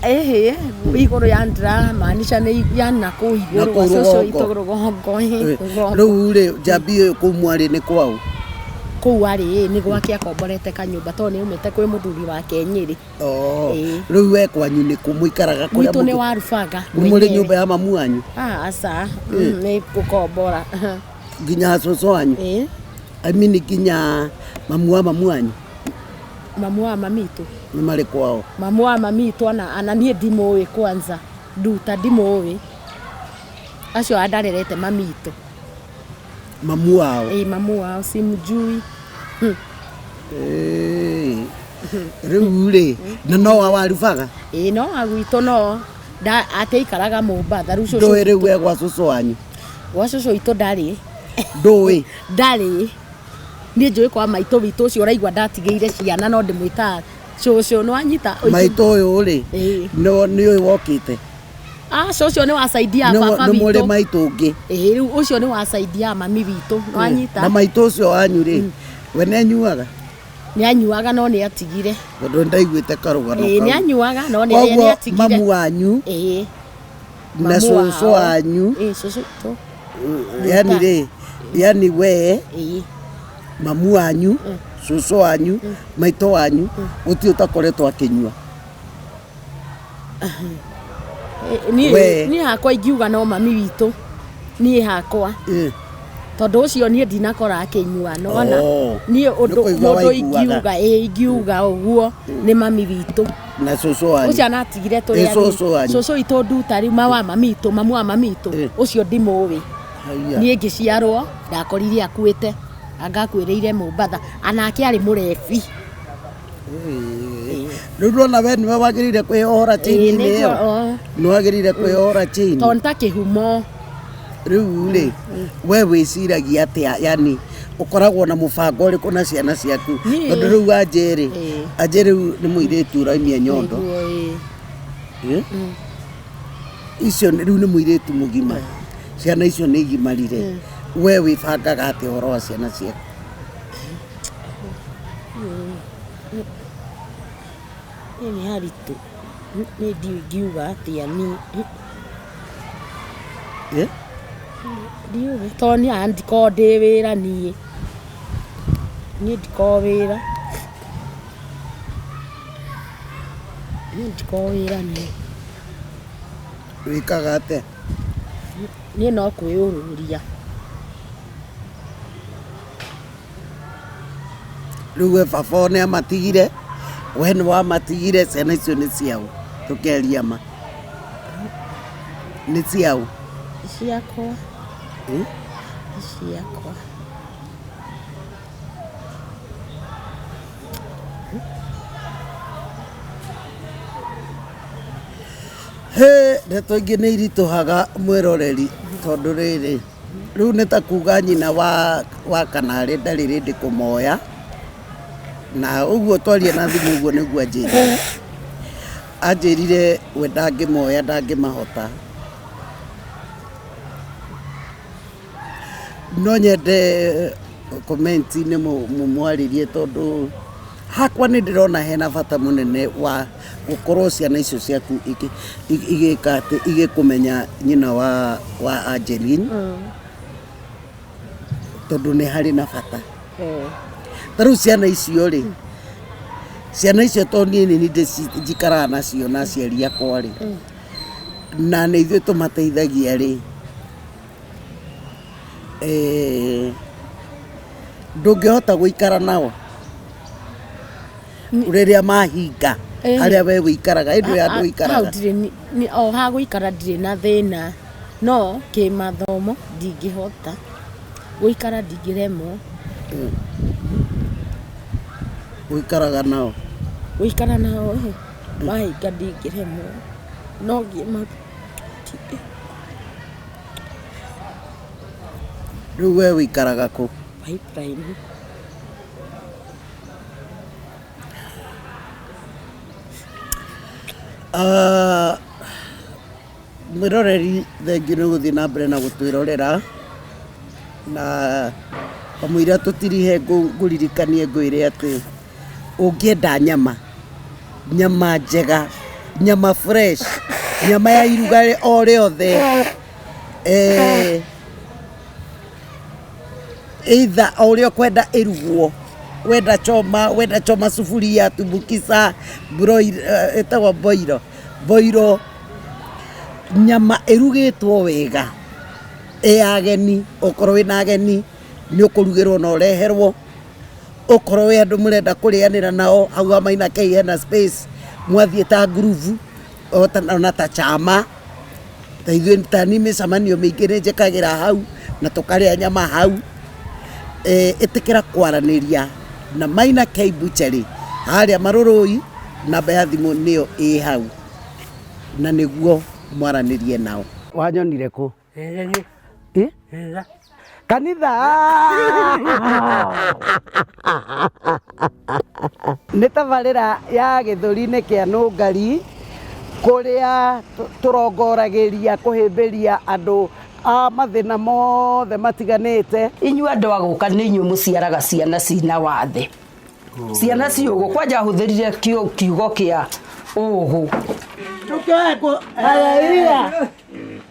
Speaker 2: igũrũ yani ndĩramaanisha nĩ yani na kũu igũrũ gwa cũcũ itũ rũgongo
Speaker 1: rĩu rĩ njambi ĩyo kũu mwarĩ nĩ kwao
Speaker 2: kũu arĩ nĩ gwake akomborete kanyũmba tondũ nĩ umĩte kwĩ mũthuri wake Nyĩrĩ
Speaker 1: rĩu we kwanyu nĩ kũ mũikaraga kũrĩa
Speaker 2: gwitũ nĩ Warubanga
Speaker 1: mũrĩ nyũmba ya mamu wanyu
Speaker 2: aca nĩ gũkombora
Speaker 1: nginya cũcũ wanyu I mean nginya mamu wa mamu wanyu
Speaker 2: mamu wa mamitũ
Speaker 1: nĩ marĩ kwao
Speaker 2: mamu wa mamitũ ana niĩ ndimũĩ kwanza nduta ndimũĩ acio andarerete mamitũ
Speaker 1: mamu wao
Speaker 2: mamu wao simjui
Speaker 1: rĩu rĩ na no wa Warubaga
Speaker 2: no agwitũ no ateikaraga Mũmbatha rĩu
Speaker 1: ndũĩ rĩu we gwa cũcũ wanyu
Speaker 2: gwa cũcũ itũ ndarĩ
Speaker 1: ndũĩ
Speaker 2: ndarĩ niĩ njũĩ kwa maitũ witũ ũcio ũraigua ndatigĩire ciana no ndĩmwĩtaga cũcũ nĩwanyita
Speaker 1: maitũ ũyũ rĩ nĩũĩ wokĩte
Speaker 2: cũcũ nĩ wasaidia baba witũ
Speaker 1: nĩ mũrĩ maitũ ũngĩ
Speaker 2: rĩu ũcio nĩ wasaidia mami witũ nĩwanyita
Speaker 1: na maitũ ũcio wanyu rĩ we nĩanyuaga
Speaker 2: nĩanyuaga no nĩatigire
Speaker 1: tondũ ndaiguĩte karũgano kau
Speaker 2: nĩanyuaga no nĩatigire
Speaker 1: mamu wanyu na cũcũ wanyu yani rĩ yani we mamu wanyu cũcũ wanyu maitũ wanyu gũtirĩ ũtakoretwo akĩnyua
Speaker 2: niĩ hakwa ingiuga no mami witũ niĩ hakwa tondũ ũcio niĩ ndinakora akĩnyua nona niĩ mũndũ ingiuga ũguo nĩ mami witũ
Speaker 1: na cũcũ wanyu
Speaker 2: ũcio anatigire tũrĩ cũcũ witũ nduta rĩu mamu wa mamitũ ũcio ndimũĩ niĩ ngĩciarwo ndakorire akuĩte angakwĩrĩire Mũmbatha anake arĩ mũrebi
Speaker 1: rĩu ndona we nĩwe wagĩrĩire kwĩyohora chain-inĩ ĩyo nĩwagĩrĩire kwĩyohora chain
Speaker 2: tondũ nĩtakĩhumo
Speaker 1: rĩu rĩ we wĩciragia atĩa yani ũkoragwo na mũbango ũrĩkũ na ciana ciaku tondũ rĩu anje rĩu nĩ mũirĩtu ũraimia nyondo icio rĩu nĩ mũirĩtu mũgima ciana icio nĩ igimarire we wĩbangaga atĩ ũhoro wa ciana ciaku
Speaker 2: nĩ haritũ nĩ ndiuga atĩa niĩ ndiuga tondũ niĩ ndikoragwo ndĩ wĩra niĩ ndikoragwo wĩra niĩ
Speaker 1: wĩkaga atĩa
Speaker 2: niĩ no kwĩyũrũria
Speaker 1: rĩu we baba nĩ amatigire we nĩ wamatigire ciana icio nĩ ciao tũkĩaria ma nĩ ciao
Speaker 2: ciakwa ciakwa
Speaker 1: ndeto ingĩ nĩ iritũhaga mwĩroreri tondũ rĩrĩ rĩu nĩ ta kuga nyina wa Kanarĩ ndarĩ rĩndĩ kũmoya na ũguo twaria na thimũ ũguo nĩguo anjĩrire we ndangĩmoya ndangĩmahota no nyende komenti-inĩ mũmwarĩrie tondũ hakwa nĩ ndĩrona hena bata mũnene wa gũkorwo ciana icio ciaku igĩkũmenya nyina wa Angeline tondũ nĩ harĩ na bata tarĩu ciana icio rĩ ciana icio to niĩ nĩ ndĩ njikaraga nacio na aciari akwa rĩ na nĩ ithuĩ tũmateithagia rĩ ndũngĩhota gũikara nao rĩrĩa mahinga harĩa we wĩikaraga ĩndũ ya andũ wĩikaraga
Speaker 2: o ha gũikara ndirĩ na thĩna no kĩmathomo ndingĩhota gũikara ndingĩremwo
Speaker 1: wĩikaraga nao
Speaker 2: mahinga ndingĩremwo no
Speaker 1: rĩu we wĩikaraga kũ
Speaker 2: pipeline
Speaker 1: mwĩroreri thengiũ nĩ gũthiĩ na mbere na gũtwĩrorera na kamũira tũtirihe ngũririkanie ngwĩre atĩ ũngĩenda nyama njega nyama fresh nyama ya iruga o rĩothe either o ũrĩa ũkwenda ĩrugwo wenda choma sufuria tumbukiza ĩtagwo boiro nyama ĩrugĩtwo wega ageni okorwo wĩna ageni nĩ ũkũrugĩrwo na ũreherwo okorwo wĩ andũ mũrenda kũrĩanĩra nao hau hamaina kei hena space mwathiĩ ta groove ona ta chama ta ithuĩ ta niĩ mĩcemanio mĩingĩ nĩ njĩkagĩra hau na tũkarĩa nyama hau ĩtĩkĩra kwaranĩria na Maina K Butchery harĩa Marũrũi namba ya thimũ nĩyo ĩ hau na nĩguo mwaranĩrie nao wanyonire kũ kanitha nĩ tabarĩra ya Gĩthũri-inĩ kĩa Nũngari kũrĩa tũrongoragĩria kũhĩmbĩria andũ a mathĩna mothe matiganĩte
Speaker 3: inyuĩ andũ a gũka nĩ inyuĩ mũciaraga ciana cina wathe ciana ciũgũ kwanja hũthĩrire kiugo kĩa ũgũ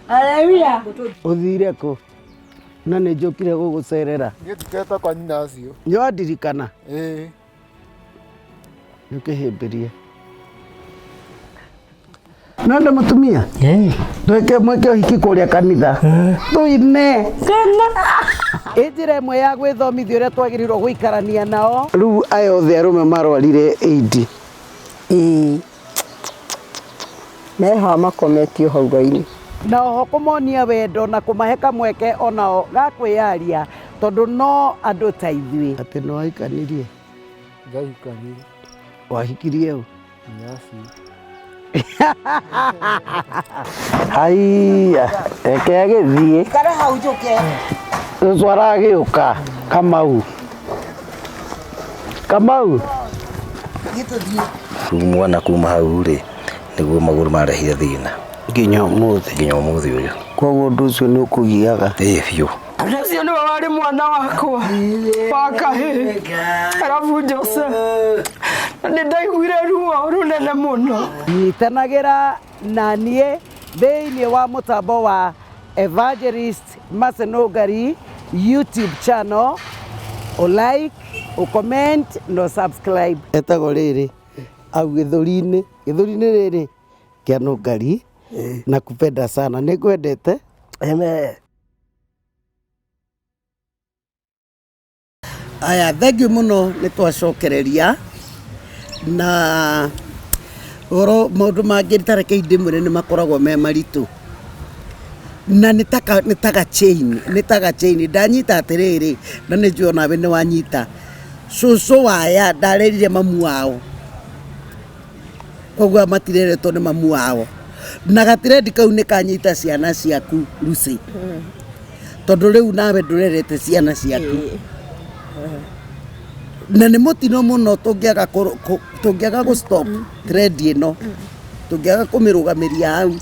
Speaker 2: Haleluya
Speaker 1: ũthire kũ na nĩ njũkire gũgũcerera
Speaker 4: Niĩ ndikahika kwa nyina acio.
Speaker 1: nĩwandirikana
Speaker 4: Ĩĩ.
Speaker 1: nĩũkĩhĩmbĩrie Nanda mutumia? Tweke mweke hiki kuria kanitha. Tuine. Ejire imwe ya gwithomithia uria twagirirwo guikarania nao. Riu aya othe arume marwarire AIDS.
Speaker 3: Meha makometio hau raini.
Speaker 1: Na oho kumonia wendo na kumaheka mweke onao ga kwiyaria tondu no andu ta ithui. Ati no aikanirie.
Speaker 4: Ngahikanire.
Speaker 1: Wahikirie u?
Speaker 4: Nyasi.
Speaker 1: Haiya, eke agithie. Kare hau njuke. Twara agiuka Kamau. Kamau. Gituthie.
Speaker 5: Mwana kuma hau ri niguo maguru marehire thina.
Speaker 1: Nginya umuthi
Speaker 5: uyu.
Speaker 1: Koguo undu ucio ni ukugiaga.
Speaker 5: Biũ.
Speaker 3: Ũcio nĩwe warĩ mwana wakwa wa kahĩĩ, arabu Jose, na nĩ ndaiguire ruo runene mũno.
Speaker 1: Nyitanagĩra na niĩ thĩinĩ wa mũtambo wa Evangelist Nungari YouTube channel, like, comment no subscribe. Etagwo rĩrĩ au gĩthũri-inĩ rĩrĩ kĩa Nũngari. Nakupenda sana, nĩngwendete. Amen. Aya, thank you muno nĩ twacokereria na oro maũndũ mangĩ tareke ndĩmwĩre nĩ makoragwo me maritũ na nĩ taga chain ndanyita atĩrĩrĩ na nĩ njũĩ onawe nĩ wanyita cũcũ waya ndarerire mamu wao koguo matireretwo nĩ mamu wao na gatirendi kau nĩ kanyita ciana ciaku Lucy tondũ rĩu nawe ndũrerete ciana ciaku na nĩ mũtino mũno tũngĩaga gũ stop trend ĩno tũngĩaga kũmĩrũgamĩria hau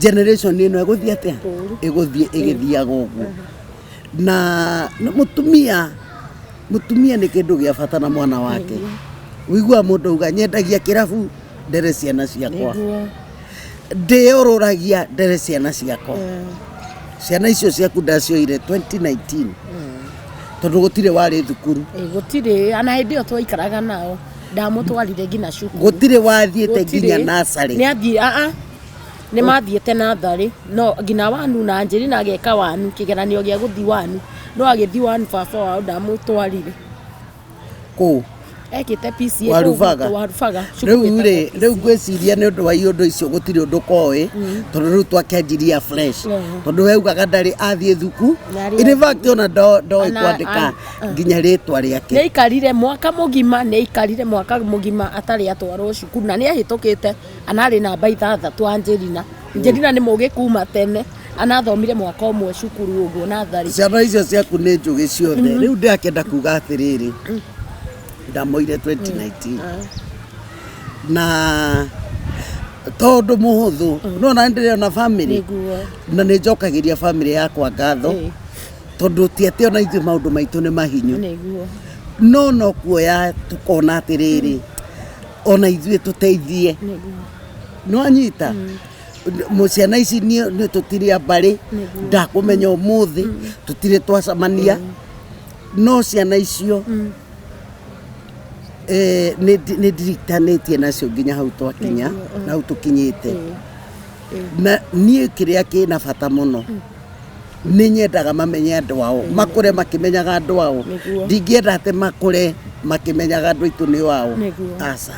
Speaker 1: generation ĩno ĩgũthiĩ atĩa ĩgĩthiaga ũguo na mũtumia nĩ kĩndũ gĩa bata na mwana wake wĩigua mũndũ auga nyendagia kĩrabu ndere ciana ciakwa ndĩũrũragia ndere ciana ciakwa ciana icio ciaku ndacioire 2019 tondu gutire wari thukuru
Speaker 2: gutire ana hindi yo twaikaraga nao ndamutwarire ngina cukuru
Speaker 1: gutire wathiete nginya nasari
Speaker 2: ni athie ni mathiete nathari no ngina wanu na njiri na geka wanu kigeranio gia guthi wanu no agithi wanu baba wao ndamutwarire
Speaker 1: ku
Speaker 2: ekite PC
Speaker 1: warubaga riu ngwiciria nĩ ũndũ wa iũndũ icio gũtirĩ ũndũ koĩ tondũ rĩu twakĩanjiria fresh tondũ weugaga ndarĩ athiĩ thuku in fact ona ndoĩ kwandĩka nginya rĩtwa rĩake
Speaker 2: nĩaikarire mwaka mũgima atarĩ atwarwo cukuru na nĩahĩtũkĩte anarĩ namba 6 Angelina nĩ mũgĩ kuma tene anathomire mwaka ũmwe cukuru ũguo nathari
Speaker 1: ciana icio ciaku nĩ njũgĩ ciothe rĩu ndĩrakĩenda kuga atĩrĩrĩ ndamoire 2019 na tondu muhuthu no na ndire na family na nĩ njokagiria family yakwa ngatho tondu ti ati ona ithuĩ maũndũ maitũ nĩ mahinyu no kuoya tukona atĩrĩrĩ ona ithuĩ tũteithie no anyita muciana ici nĩ tũtirĩ mbarĩ ndakũmenya ũmũthĩ tũtirĩ twacamania no ciana icio nĩ ndiritanĩtie nacio nginya hau twakinya na hau tũkinyĩte na niĩ kĩrĩa kĩna bata mũno nĩ nyendaga mamenye andũ ao makũre makĩmenyaga andũ ao ndingĩenda atĩ makũre makĩmenyaga andũ aitũ nĩ ao aca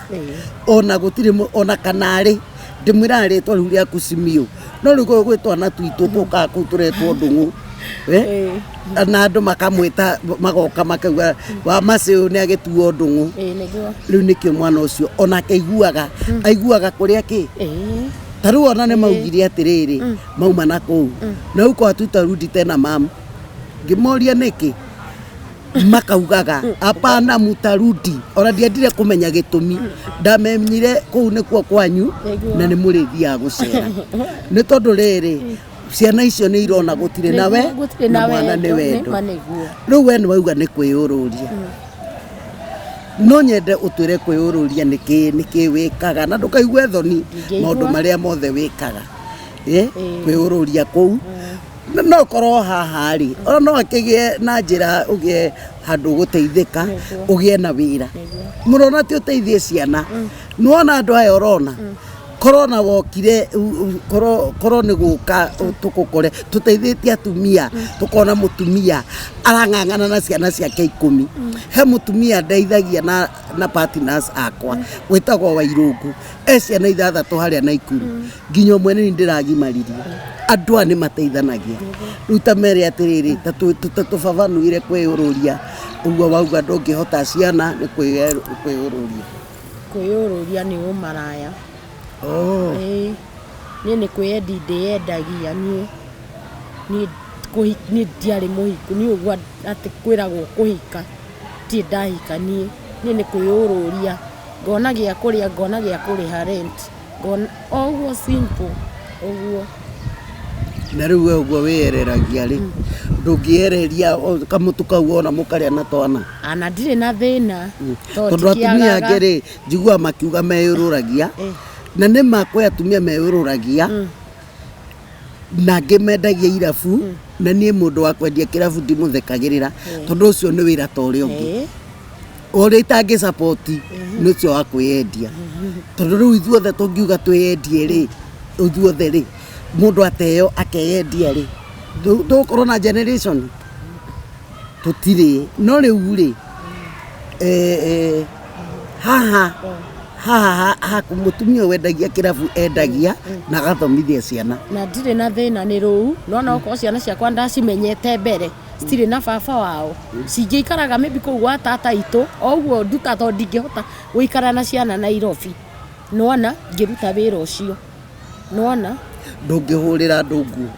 Speaker 1: ona gũtirĩ ona kanarĩ ndĩmwĩra rĩtwa rĩu rĩaku Simiũ no rĩu gwĩ twana tuitũ tũkaga kũu tũretwo ndũng'ũ na andũ makamwĩta magoka makauga wa Macĩũ nĩ agĩtuo ndũng'ũ rĩu nĩkĩo mwana ũcio onake aiguaga kũrĩa kĩ ta rĩu ona nĩ maugire atĩrĩrĩ mauma na kũu na huko hatutarudi tena mama ngĩmoria nĩkĩ makaugaga hapana mutarudi ona ndiendire kũmenya gĩtũmi ndamenyire kũu nĩkuo kwanyu na nĩ mũrĩthiaga gũcera nĩ tondũ rĩrĩ ciana icio nĩ irona gũtirĩ nawe na mwana nĩ wendo rĩu we nĩ wauga nĩ kwĩyũrũria no nyende ũtwĩre kwĩyũrũria nĩkĩ wĩkaga na ndũkaigue thoni maũndũ marĩa mothe wĩkaga kwĩyũrũria kũu no korwo haha rĩ ona no akĩgĩe na njĩra ũgĩe handũ gũteithĩka ũgĩe na wĩra mũrona ti ũteithie ciana nĩwona andũ aya ũrona corona wokire koro nĩ gũka tũkũkore tũteithĩtie atumia tũkona mũtumia arang'ang'ana na ciana ciake 10 he mũtumia ndeithagia na partners akwa wĩtagwo Wairũngũ ciana 6 harĩa Naikuru nginya ũmwe nĩ ndĩragimaririe andũ nĩ mateithanagia rĩu ta mere atĩrĩrĩ tũbabanuire kwĩyũrũria ũguo wauga ndũngĩhota ciana nĩ
Speaker 2: kwĩyũrũria nĩ ũmaraya. Niĩ nĩ kwĩyendi ndĩyendagia niĩ ndiarĩ mũhiku niĩ ũguo atĩ kwĩragwo kũhika ti ndahika niĩ nĩ kwĩyũrũria ngona gĩa kũrĩa ngona gĩa kũrĩha rent ũguo simple ũguo.
Speaker 1: Na rĩu we ũguo wĩyereragia rĩ ndũngĩyereria kamũtu kau ona mũkarĩa na twana
Speaker 2: ana ndirĩ na thĩna
Speaker 1: tondũ atumia angĩ rĩ njiguaga makiuga meyũrũragia na nĩ makwe atumia meyũrũragia na angĩ mendagia irabu na niĩ mũndũ wa kwendia kĩrabu ndimũthekagĩrĩra tondũ ũcio nĩ wĩra ta ũrĩa ũngĩ ũrĩa itangĩ support nĩ ũcio wa kwĩyendia tondũ rĩu ithuothe tũngiuga twĩyendie rĩ ithuothe rĩ mũndũ ateo akeyendia rĩ tũkorwo na generation tũtirĩ no rĩu rĩ haha mũtumia wendagia kĩrabu endagia na agathomithia ciana
Speaker 2: na ndirĩ na thĩna nĩ rũu no okorwo ciana ciakwa ndacimenyete mbere citirĩ na baba wao cingĩikaraga maybe kũu gwa tata itũ o ũguo nduka tondũ ndingĩhota gũikara na ciana Nairobi nĩwona ngĩruta wĩra ũcio nĩwona
Speaker 1: ndũngĩhũrĩra andũ nguo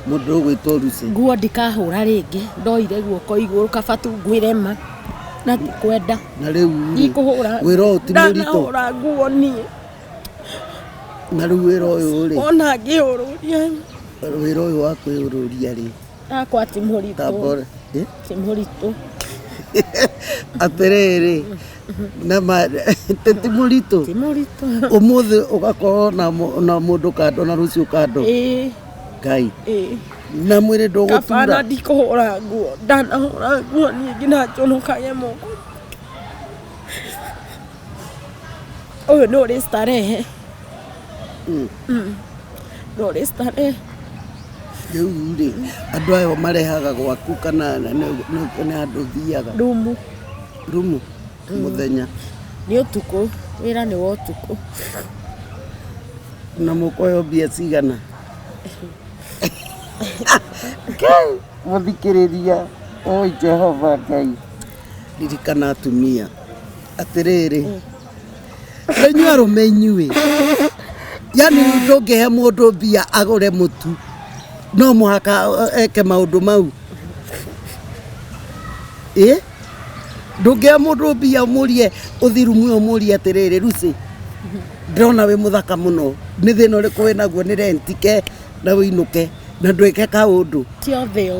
Speaker 1: mũndũ ũgwĩtwo Lucy
Speaker 2: nguo ndikahũra rĩngĩ ndoire guoko igũrũ kabatu ngwĩrema na kwenda
Speaker 1: na rĩu
Speaker 2: ikũhũra
Speaker 1: wĩra ũyũ ti mũritũ
Speaker 2: ndahũra nguo niĩ
Speaker 1: na rĩu wĩra ũyũ rĩ
Speaker 2: ona ngĩũrũria
Speaker 1: wĩra ũyũ wa kwĩyũrũria rĩ
Speaker 2: akwa ti mũritũ ti mũritũ
Speaker 1: atĩrĩrĩ ti mũritũ ũmũthĩ ũgakorwo na mũndũ kando na rũciũ kando Ngai na mwĩrĩ ndũgũtura
Speaker 2: kabana ndikũhũra nguo ndanahũra nguo niĩ nginya njonokage moko ũyũ nĩ ũrĩ starehe nĩ ũrĩ starehe
Speaker 1: rĩu rĩ andũ aya marehaga gwaku kana nĩ andũ thiaga rumu mũthenya
Speaker 2: nĩ ũtukũ wĩra nĩ wa ũtukũ
Speaker 1: na mũkoyo mbia cigana mũthikĩrĩria oi Jehova Ngai ririkana atumia atĩrĩrĩ inyuĩ arũme inyuĩ yani ndũngĩhe mũndũ mbia agũre mũtu no mũhaka eke maũndũ mau ndũngĩhe mũndũ mbia ũmũrie ũthirumu ũmũrie atĩrĩrĩ Lucy ndĩrona wĩ mũthaka mũno nĩ thĩna ũrĩkũ wĩ naguo nĩ rentike na wĩinũke na ndwĩke kaũndũ
Speaker 2: tiothe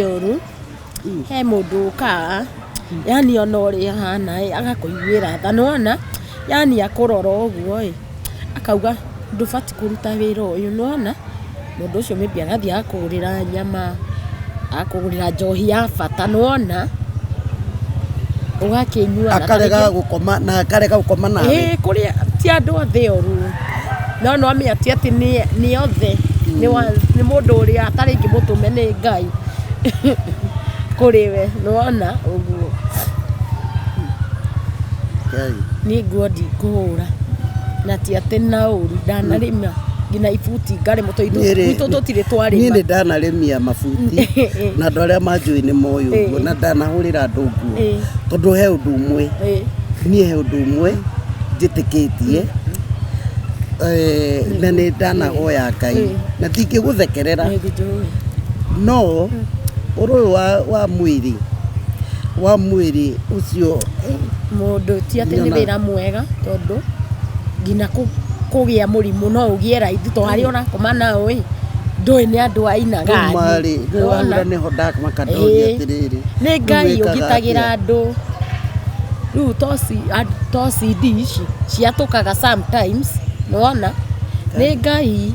Speaker 2: ũru he mũndũ ũkaga yani ona ũrĩa hana agakũiguĩra tha nĩwona yani akũrora ũguo akauga ndũbati kũruta wĩra ũyũ nĩwona mũndũ ũcio maybe agathiĩ akũgũrĩra nyama akũgũrĩra njohi ya bata nĩwona ũgakĩnyua
Speaker 1: akarega gũkoma nawe
Speaker 2: kũrĩa ti andũ othe ũru no amĩati atĩ nĩ othe nĩ mũndũ ũrĩa atarĩ ingĩmũtũme nĩ Ngai kũrĩ we nĩwona ũguo niĩ nguo ndikũhũra na ti atĩ na ũru ndanarĩma nginya ibuti ngarĩmwo tondũ tũtirĩ twarĩma
Speaker 1: niĩ nĩ ndanarĩmia mabuti na andũ arĩa manjũĩ nĩ moĩ ũguo na ndanahũrĩra andũ nguo tondũ he ũndũ ũmwe niĩ he ũndũ ũmwe njĩtĩkĩtie na nĩ ndanahoya Ngai na tingĩgũthekerera no ũrũyũ wa mwĩrĩ ũcio
Speaker 2: mũndũ ti atĩ nĩ wĩra mwega tondũ nginya kũgĩa mũrimũ no ũgĩe raithi tondũ harĩa ũrakoma nao ndũĩ nĩ andũ aina gani nĩ Ngai ũgitagĩra andũ rĩu toci dish ciatũkaga sometimes nĩwona nĩ Ngai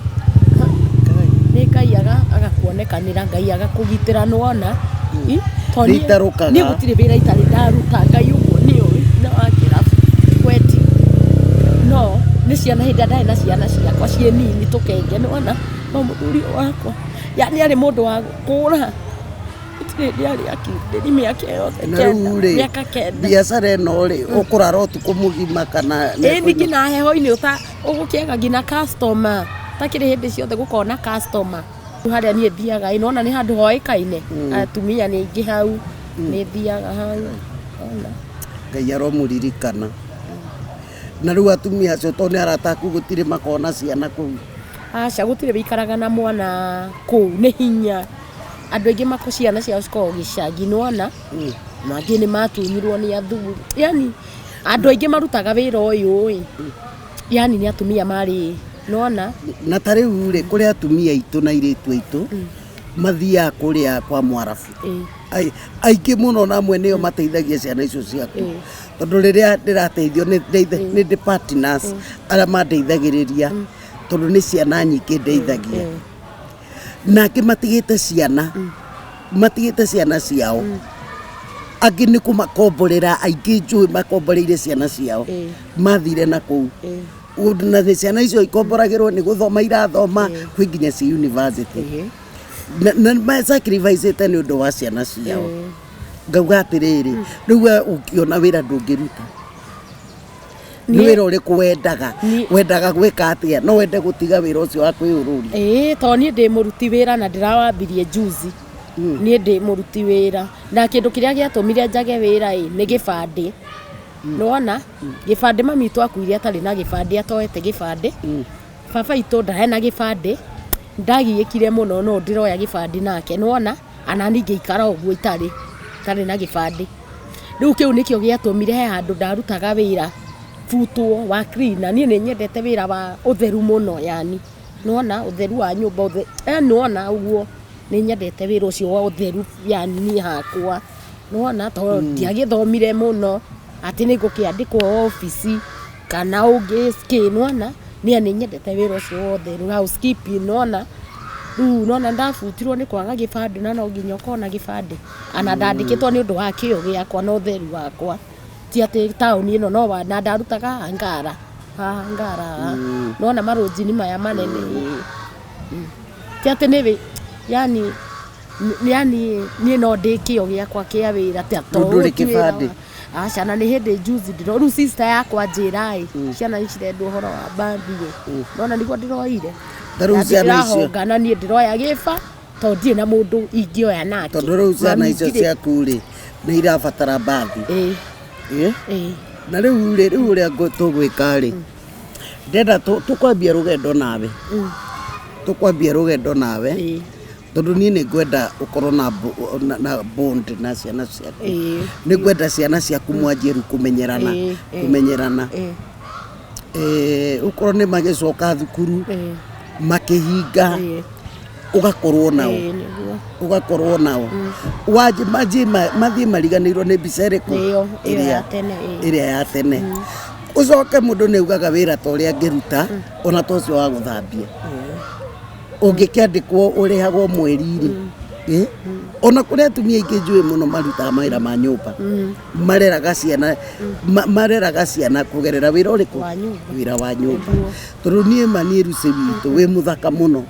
Speaker 2: agakuonekanĩra Ngai agakũgitĩra nĩwona niĩ gũtirĩ wĩra itarĩ ndaruta Ngai ũguo nĩ ũĩ na wakĩra kwendi no nĩ ciana hĩndĩ ndarĩ na ciana ciakwa ciĩ nini tũkenge nĩwona no mũthuri wakwa yani arĩ mũndũ wa kũra ndiarĩ akindĩri mĩaka yothe mĩaka kenda
Speaker 1: biacara ĩno rĩ ũkũrara ũtukũ mũgima kana
Speaker 2: ĩni nginya heho-inĩ ũgũkĩaga nginya customer takĩrĩ hĩndĩ ciothe gũkorwo na customer harĩa niĩ thiaga nĩwona nĩ handũ hoĩkaine atumia nĩ aingĩ hau nĩ thiaga hau ona
Speaker 1: Ngai aromũririkana na rĩu atumia acio to nĩ arata aku gũtirĩ makona ciana kũu
Speaker 2: aca gũtirĩ wĩikaraga na mwana kũu nĩ hinya andũ aingĩ mako ciana ciao cikoragwo gĩcagi nĩwona na angĩ nĩ matunyirwo nĩ athuri yani andũ aingĩ marutaga wĩra ũyũ yani nĩ atumia marĩ nĩwona
Speaker 1: na ta rĩu rĩ kũrĩ atumia aitũ na airĩtu aitũ mathiaga kũrĩa kwa Mwarabu aingĩ mũno namwe nĩo mateithagia ciana icio ciaku tondũ rĩrĩa ndĩrateithio nĩ ndĩ partners arĩa mandeithagĩrĩria tondũ nĩ ciana nyingĩ ndeithagia nake matigĩte ciana ciao angĩ nĩ kũmakomborera aingĩ njũĩ makomboreire ciana ciao mathire na kũu na ciana icio ikomboragĩrwo nĩ gũthoma irathoma kwĩ nginya ci university na masacrifice nĩ ũndũ wa ciana ciao ngauga atĩrĩrĩ rĩu ũkĩona wĩra ndũngĩruta nĩ wĩra ũrĩkũ wendaga gwĩka atĩa no wende gũtiga wĩra ũcio wa kwĩyũrũria
Speaker 2: tondũ niĩ ndĩ mũruti wĩra na ndĩrawambirie juzi niĩ ndĩ mũruti wĩra na kĩndũ kĩrĩa gĩatũmire njage wĩra nĩ gĩbandĩ nĩwona gĩbandĩ mami witũ akuire atarĩ na gĩbandĩ atoete gĩbandĩ baba witũ ndarĩ na gĩbandĩ ndagiĩkire mũno no ndĩroya gĩbandĩ nake nĩwona ana ningĩ ikara ũguo itarĩ na gĩbandĩ rĩu kĩu nĩkĩo gĩatũmire he handũ ndarutaga wĩra futwo wa cleaner niĩ nĩ nyendete wĩra wa ũtheru mũno yani nĩwona ũtheru wa nyũmba nĩwona ũguo nĩ nyendete wĩra ũcio wa ũtheru yani niĩ hakwa nĩwona tondũ ndiagĩthomire mũno atĩ nĩ ngũkĩandĩkwo ofici kana ũngĩ nĩwona niĩ nĩ nyendete wĩra ũcio wa ũtheru housekeeping nĩwona rĩu nĩwona ndabutirwo nĩ kwaga gĩbandĩ na no nginya ũkorwo na gĩbandĩ ana ndandĩkĩtwo nĩ ũndũ wa kĩyo gĩakwa na ũtheru wakwa ti atĩ taũni ĩno no na ndarutaga ngara nĩwona marũnjini maya manene ti atĩ nĩ yani niĩ no ndĩ kĩyo gĩakwa kĩa wĩra
Speaker 1: ndũrĩ gĩbandĩ
Speaker 2: aca na nĩ hĩndĩ juzi rĩu sister yakwa njĩra ciana icirendwo ũhoro wa mbathi nĩwona nĩguo ndĩroire ndĩrahongana niĩ ndĩroya gĩba tondũ ndirĩ na mũndũ ingĩoya nake
Speaker 1: tondũ rĩu ciana icio ciaku rĩ nĩ irabatara mbathi na rĩu ũrĩa tũgwĩka rĩ ndenda tũkwambia rũgendo nawe tondũ niĩ nĩ ngwenda ũkorwo na bond na ciana ciaku nĩ ngwenda ciana ciaku mwanjie rĩu kũmenyerana ũkorwo nĩ magĩcoka thukuru makĩhinga ũgakorwo nao mathiĩ mariganĩirwo nĩ mbica ĩrĩkũ ĩrĩa ya tene ũcoke mũndũ nĩ ugaga wĩra ta ũrĩa angĩruta ona ta ũcio wa gũthambia ũngĩkĩandĩkwo ũrĩhagwo mweri-rĩ ona kũrĩ atumia aingĩ njũĩ mũno marutaga mawĩra ma nyũmba mareraga ciana kũgerera wĩra ũrĩkũ wĩra wa nyũmba tondũ niĩ Ruce witũ wĩ mũthaka mũno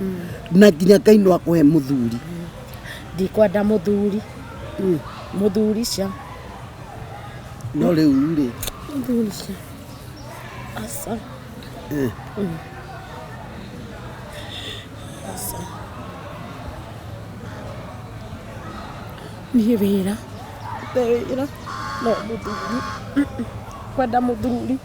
Speaker 1: na nginya Ngai no akũhe mũthuri
Speaker 2: ndikwenda mũthuri cia
Speaker 1: no rĩu rĩ
Speaker 2: mũthuri cia asa niĩ wĩra no mũthuri kwenda mũthuri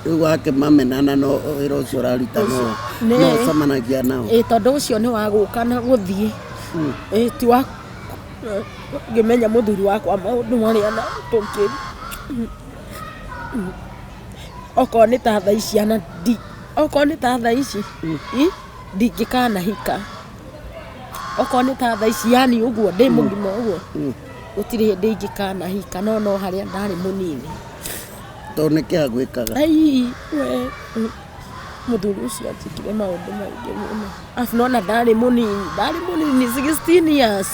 Speaker 1: rĩu wake mamenana no wĩra ũcio ũraruta no ũcemanagia nao
Speaker 2: tondũ ũcio nĩ wa gũka na gũthiĩ ti wa ngĩmenya mũthuri wakwa maũndũ marĩa na tũngĩ okorwo nĩ ta thaa ici okorwo nĩ ta thaa ici ndingĩkanahika okorwo nĩ ta thaa ici yani ũguo ndĩ mũgima ũguo gũtirĩ hĩndĩ ingĩkanahika no harĩa ndarĩ mũnini
Speaker 1: tondũ nĩ kĩa gwĩkaga
Speaker 2: mũthuri ũcio atikire maũndũ maingĩ mũno arabu nona ndarĩ mũnini 16 years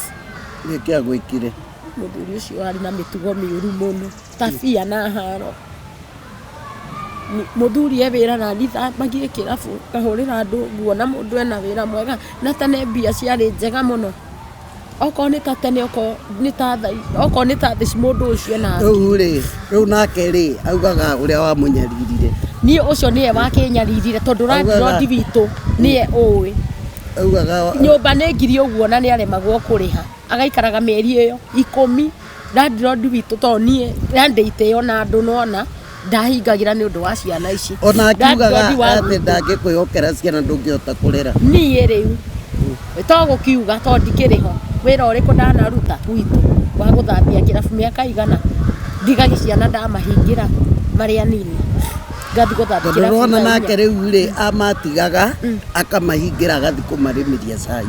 Speaker 1: nĩ kĩa gwĩkire
Speaker 2: muthuri ucio ari na mitugo miuru muno tabia na haro muthuri wira na nithambagie kirabu kahurira andu nguona mundu ena wira mwega na tene mbia ciari njega muno oko ni ta tene oko ni ta thici mundu ucio na
Speaker 1: riu nake ri augaga uria wa munyaririre
Speaker 2: ni ucio nie wakinyaririre tondu randi witu nie uwi
Speaker 1: augaga
Speaker 2: nyumba ni ngiri uguo na ni aremagwo kuriha agaikaraga mieri iyo 10 randi witu to nie ndandite ona andu nona ndahingagira ni undu wa ciana ici
Speaker 1: ona akiugaga ati ndangĩkwĩhokera ciana ndũngĩhota kũrera
Speaker 2: niĩ rĩu to gũkiuga to ndikĩrĩho wĩra ũrĩkũ ndanaruta witũ wa gũthambia kĩrabu mĩaka igana ndigage ciana ndamahingĩra marĩ anini ngathi gũthambia kĩrabu
Speaker 1: ndona nake rĩu rĩ amatigaga akamahingĩra agathi kũmarĩmĩria cai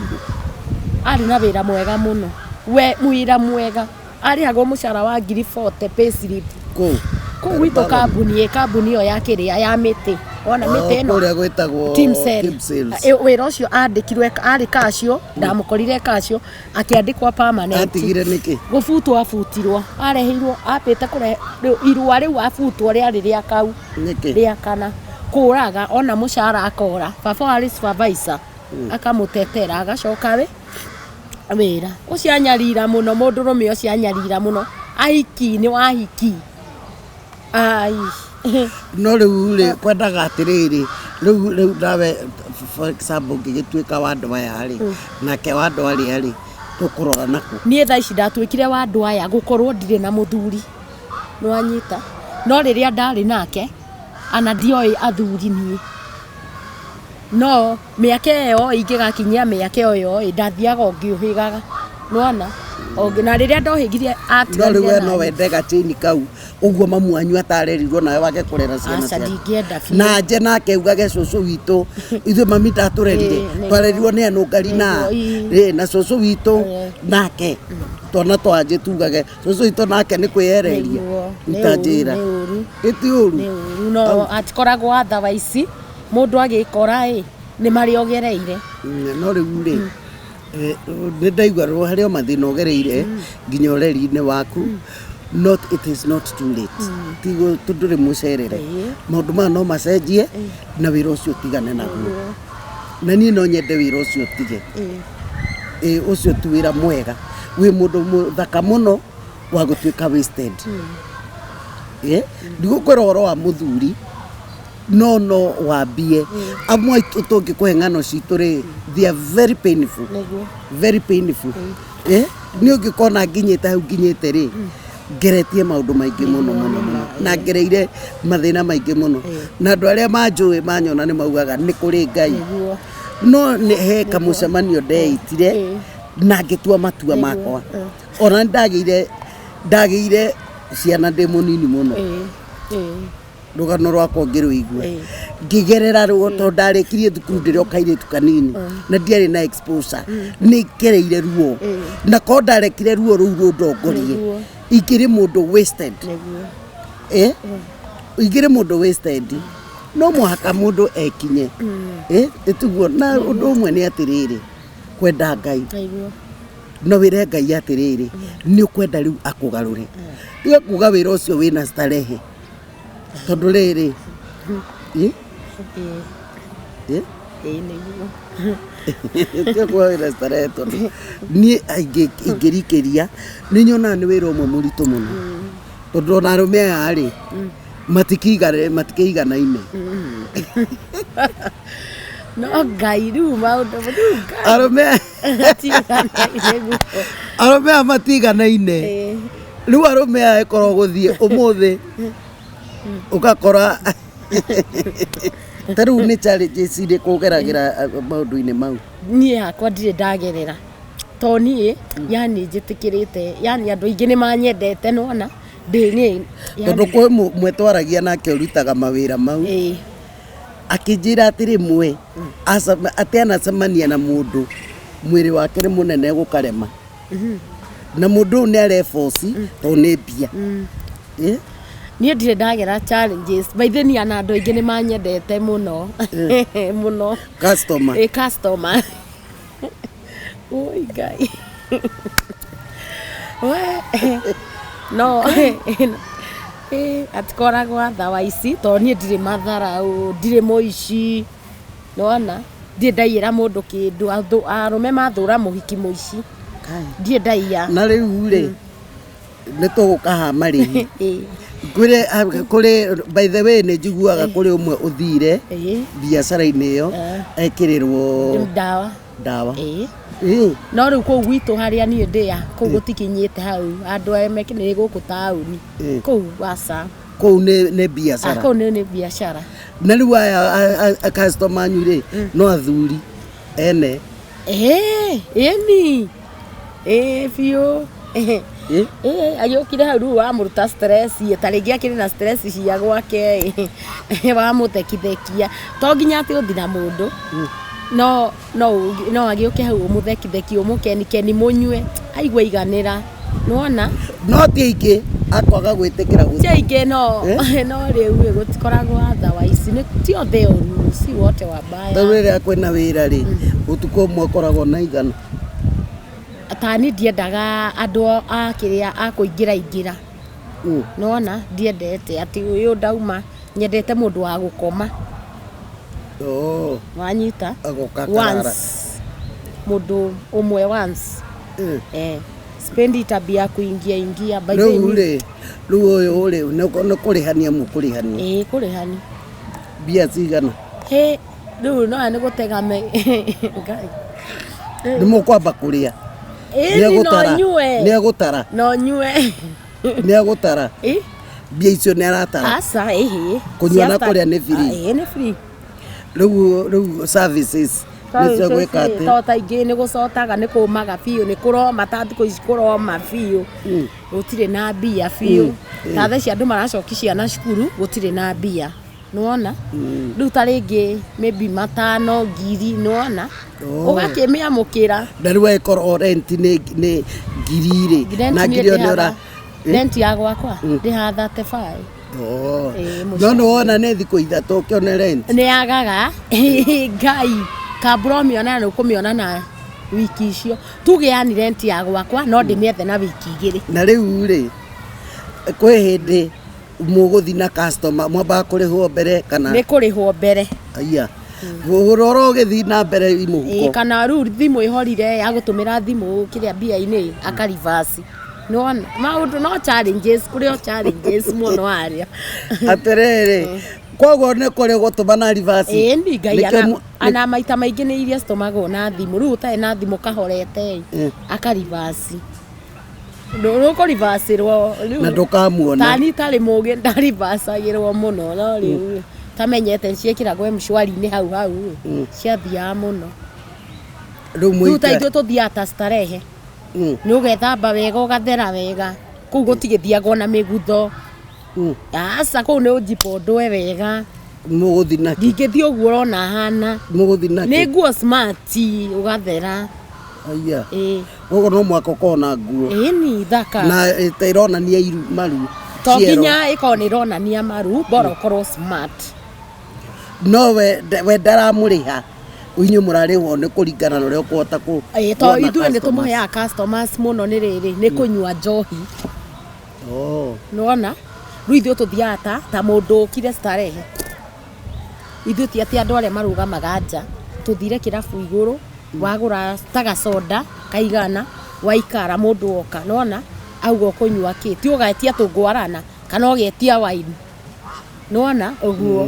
Speaker 2: arĩ na wĩra mwega mũno we wĩra mwega arĩhagwo mũcara wa 40 pay slip kũu gwitũ kambuni ĩyo ya kĩrĩa ya mĩtĩ ona mĩtĩ ĩno
Speaker 1: ũrĩa gwĩtagwo
Speaker 2: team sales wĩra ũcio andĩkirwe arĩ kacio ndamũkorire kacio akĩandĩkwo permanent
Speaker 1: atigire nĩkĩ
Speaker 2: gũbutwo abutirwo areheirwo apĩte kũrehe irua rĩu abutwo rĩarĩ rĩa kau rĩa kana kũraga ona mũcara akora baba warĩ supervisor akamũtetera agacoka wĩra ũcio anyarira mũno mũndũrũme ũcio anyarira mũno ahiki nĩ wahiki ai
Speaker 1: no rĩu rĩ kwendaga atĩrĩrĩ rĩu nawe for example ngĩgĩtuĩka wa andũ aya rĩ nake wa andũ arĩa rĩ tũkũrora naku
Speaker 2: niĩ thaa ici ndatuĩkire wa andũ aya gũkorwo ndirĩ na mũthuri nĩwanyita no rĩrĩa ndarĩ nake ana ndioĩ athuri niĩ no mĩaka ĩyo ingĩgakinyia mĩaka ĩyo ndathiaga ngĩũhĩgaga nĩwona na rĩrĩa ndohĩgirie
Speaker 1: no rĩu no wende gachaini kau ũguo mamu anyu atarerirwo nawe wage kũrera ciana ciake na nje nake augage cũcũ witũ ithuĩ mami ndatũrerire twarerirwo nĩ Nungari na cũcũ witũ nake twana twanjĩ tugage cũcũ witũ nake nĩ kwĩyereria itanjĩra ĩti ũru
Speaker 2: no atikoragwo athawa ici mũndũ agĩkora nĩ marĩ ogereire
Speaker 1: no rĩu rĩ nĩ ndaigua harĩa mathĩna ũgereire nginya ũreri-inĩ waku it is not too late tigo tũndũrĩ mũcerere maũndũ maya no macenjie na wĩra ũcio ũtigane naguo na niĩ no nyende wĩra ũcio ũtige ũcio ti wĩra mwega wĩ mũndũ mũthaka mũno wa gũtuĩka wasted ndigũkwĩra ũhoro wa mũthuri no wambie amwe tũngĩkũhe ng'ano citũ rĩ they are very painful nĩ ũngĩkona nginyĩte hau nginyĩte rĩ ngeretie maũndũ maingĩ mũno na ngereire mathĩna maingĩ mũno na andũ arĩa manjũĩ manyona nĩ maugaga nĩ kũrĩ Ngai no he kamũcemanio ndeitire na ngĩtua matua makwa ona ndagĩire ciana ndĩ mũnini mũno rũgano rwakwa ngĩrũigua ngĩgerera ruo tondũ ndarĩkirie thukuru ndĩrĩ o kairĩtu kanini na ndiarĩ na exposure nĩ ngereire ruo na korwo ndarekire ruo rũu rũndongorie ingĩrĩ mũndũ wasted ingĩrĩ mũndũ wasted no mũhaka mũndũ ekinye ĩtiguo na ũndũ ũmwe nĩ atĩrĩrĩ kwenda Ngai no wĩre Ngai atĩrĩrĩ nĩ ũkwenda rĩu akũgarũre tiga kuga wĩra ũcio wĩna starehe tondũ rĩrĩ tiga starehe tondũ niĩ ingĩrikĩria nĩ nyonaga nĩ wĩra ũmwe mũritũ mũno tondũ ona arũme aya rĩ matikĩiganaine
Speaker 2: no Ngai rĩu maũndũ
Speaker 1: arũme aya matiganaine rĩu arũme aya ĩkorwo gũthiĩ ũmũthĩ ũgakora tarĩu nĩ challenges irĩkũ ũgeragĩra maũndũ-inĩ mau
Speaker 2: niĩ hakwa ndirĩ ndagerera to niĩ yani njĩtĩkĩrĩte yani andũ aingĩ nĩ manyendete nona
Speaker 1: tondũ kwĩ mwetwaragia nake ũrutaga mawĩra mau akĩnjĩra atĩ rĩmwe atĩ anacemania na mũndũ mwĩrĩ wake nĩ mũnene gũkarema na mũndũ ũyũ nĩ areforce tondũ nĩ mbia
Speaker 2: niĩ ndirĩ ndagera challenges maithĩnia na andũ aingĩ nĩ manyendete mũno mũno customer oi Ngai no atikoragwo thawa ici to niĩ ndirĩ matharaũ ndirĩ mũici nona ndiendaiyĩra mũndũ kĩndũ arũme mathũra mũhiki mũici ndiendaia
Speaker 1: na rĩu rĩ nĩ tũgũkaha marĩhi kũrĩ by the way nĩ njiguaga kũrĩ ũmwe ũthire biacara-inĩ ĩyo ekĩrĩrwo ndawa no rĩu kũu gwitũ harĩa niĩ ndĩa kũu gũtikinyĩte hau andũ aya nĩ gũkũ taũni kũu waca kũu nĩ biacara
Speaker 2: kũu nĩ biacara
Speaker 1: na rĩu aya customer anyu rĩ no athuri ene
Speaker 2: ĩni biũ agĩũkire hau rĩu wamũruta stress ta rĩngĩ akĩrĩ na stress cia gwake wamũthekithĩkia to nginya atĩ ũthi na mũndũ no agĩũke hau ũmũthekithĩki ũmũkenikeni mũnyue aigua iganĩra nĩwona
Speaker 1: no ti aingĩ akwaga gwĩtĩkĩra
Speaker 2: ti aingĩ no rĩu gũtikoragwo thawa ici ti othe ũru si wote wabaya
Speaker 1: ta rĩrĩa kwĩna wĩra rĩ ũtukũ ũmwe ũkoragwo na igana
Speaker 2: tani ndiendaga andũ akĩrĩa akũingĩra nĩwona ndiendete atĩ ũyũ ndauma nyendete mũndũ wa gũkoma wanyita once mũndũ ũmwe once spendi tabia kuingia by the way
Speaker 1: rĩu ũyũ rĩ nĩ kũrĩhania mũkũrĩhania
Speaker 2: kũrĩhania
Speaker 1: mbia cigana
Speaker 2: rĩu no nĩ gũtega
Speaker 1: nĩ mũkwamba kũrĩa nĩegũtara nĩ agũtara mbia icio nĩ aratara kũnyua na kũrĩa nĩ free rĩu services nĩcio gwĩka atĩ
Speaker 2: to taingĩ nĩ gũcotaga nĩ kũmaga biũ nĩ kũroma ta thikũ ici kũroma biũ gũtirĩ na mbia biũ ta thaa ici andũ maracoki ciana cukuru gũtirĩ na mbia nĩwona rĩu ta rĩngĩ maybe 5,000 ngiri nĩwona ũgakĩmĩamũkĩra
Speaker 1: na rĩu aĩkorwo rent nĩ ngiri na ngiri ĩyo nĩ ũra
Speaker 2: rent ya gwakwa ndĩha 35
Speaker 1: no nĩwona nĩ thikũ ithatũ ũkĩone rent
Speaker 2: nĩ agaga ngai kambura ũmĩona na ũkũmĩona na wiki icio tuge yani rent ya gwakwa no ndĩmĩethe na wiki 2
Speaker 1: na rĩu rĩ kwĩ hĩndĩ mũgũthi na customer mwambaga kũrĩhwo mbere kana
Speaker 2: nĩ kũrĩhwo mbere
Speaker 1: aya ũrora ũgĩthiĩ na mbere imũhuko
Speaker 2: kana rĩu thimũ ĩhorire ya gũtũmĩra thimũ kĩrĩa mbia-inĩ akaribasi nĩwona maũndũ no challenges kũrĩ o challenges mũno harĩa
Speaker 1: atĩrĩrĩ koguo nĩ kũrĩ gũtũma na reverse
Speaker 2: ngai ana maita maingĩ nĩ iria citumagwo na thimũ rĩu ũtarĩ na thimũ kahorete akaribasi rũkũribacĩrwo
Speaker 1: na ndũkamuona
Speaker 2: tani tarĩ mũgĩ ndaribacagĩrwo mũno no rĩu tamenyete ciĩkĩragwo mshwari-inĩ hau ciathiaga mũno rĩu ta ithuĩ tũthiaga ta starehe nĩ ũgethamba wega ũgathera wega kũu gũtigĩthiagwo na mĩgutho aca kũu nĩ ũnjipondwe wega
Speaker 1: mũgũthi na
Speaker 2: ndingĩthiĩ ũguo ũrona hana
Speaker 1: mũgũthi na
Speaker 2: nĩ nguo smart ũgathera
Speaker 1: aya ũguo no mwaka ũkorwo na nguo
Speaker 2: ĩni thaka
Speaker 1: na ĩronania maru
Speaker 2: to nginya ĩkorwo nĩ ĩronania maru bora ũkorwo smart
Speaker 1: no we ndaramũrĩha inyuĩ mũrarĩhwo nĩ kũringana na ũrĩa ũkũhota kũ
Speaker 2: to ithuĩ nĩ tũmũheaga customers mũno nĩ rĩrĩ nĩ kũnyua njohi nĩwona rĩu ithuĩ tũthiaga ta mũndũ ũkire starehe ithuĩ ti atĩ andũ arĩa marũgamaga nja tũthire kĩrabu igũrũ wagũra ta gacoda kaigana waikara mũndũ woka nĩwona auga ũkũnyua kĩ ti ũgetia tũngwarana kana ũgetia wine nĩwona ũguo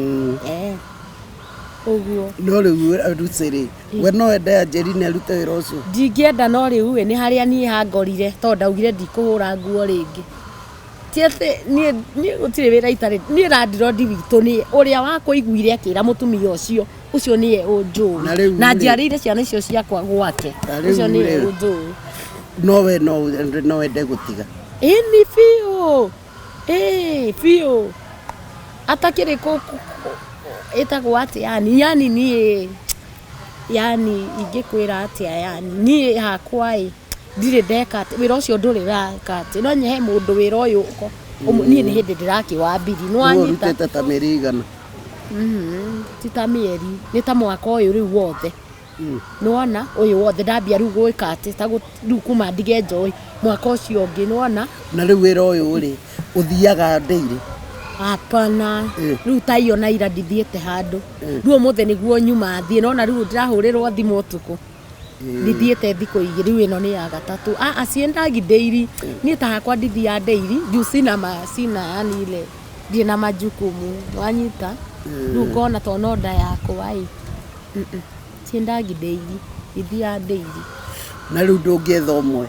Speaker 2: ũguo
Speaker 1: no rĩu rucĩrĩ we no ende Angelina arute wĩra ũcio
Speaker 2: ndingĩenda no rĩu nĩ harĩa niĩ hangorire tondũ ndaugire ndikũhũra nguo rĩngĩ ti atĩ niĩ gũtirĩ wĩra itarĩ niĩ landlord witũ nĩ ũrĩa wakũiguire akĩra mũtumia ũcio nĩye ũnjũĩ na njiarĩire ciana icio ciakwa gwake ũcio nĩye ũnjũĩ
Speaker 1: no we no ende gũtiga
Speaker 2: ĩni biũ biũ atakĩrĩ ĩtagwo atĩ yani niĩ yani ingĩkwĩra atĩa yani niĩ hakwa ndirĩ ndeka wĩra ũcio ndũrĩ weka atĩ no nyehe mũndũ wĩra ũyũ niĩ nĩ hĩndĩ ndĩrakĩwambiri nĩwanyita
Speaker 1: ta mĩeri igana
Speaker 2: ti ta mĩeri nĩ ta mwaka ũyũ rĩu wothe nĩwona ũyũ wothe ndambia rĩu gwĩka atĩ ta rĩu kuma ndige njohi mwaka ũcio ũngĩ nĩwona.
Speaker 1: Na rĩu wĩra ũyũ rĩ ũthiaga daily?
Speaker 2: Hapana, rĩu ta iyo na ira ndithiĩte handũ, rĩu ũmũthĩ nĩguo nyuma thiĩ, nona rĩu ndĩrahũrĩrwo thimũ ũtukũ ndithiĩte thikũ igĩrĩ, rĩu ĩno nĩ ya gatatũ. Ciendagi daily, niĩ ta hakwa ndithia daily juu sina yani ile ndiĩ na majukumu wanyita, rĩu ngona to no nda yakwa ciendagi daily, ndithia daily.
Speaker 1: Na rĩu ndũngĩetha ũmwe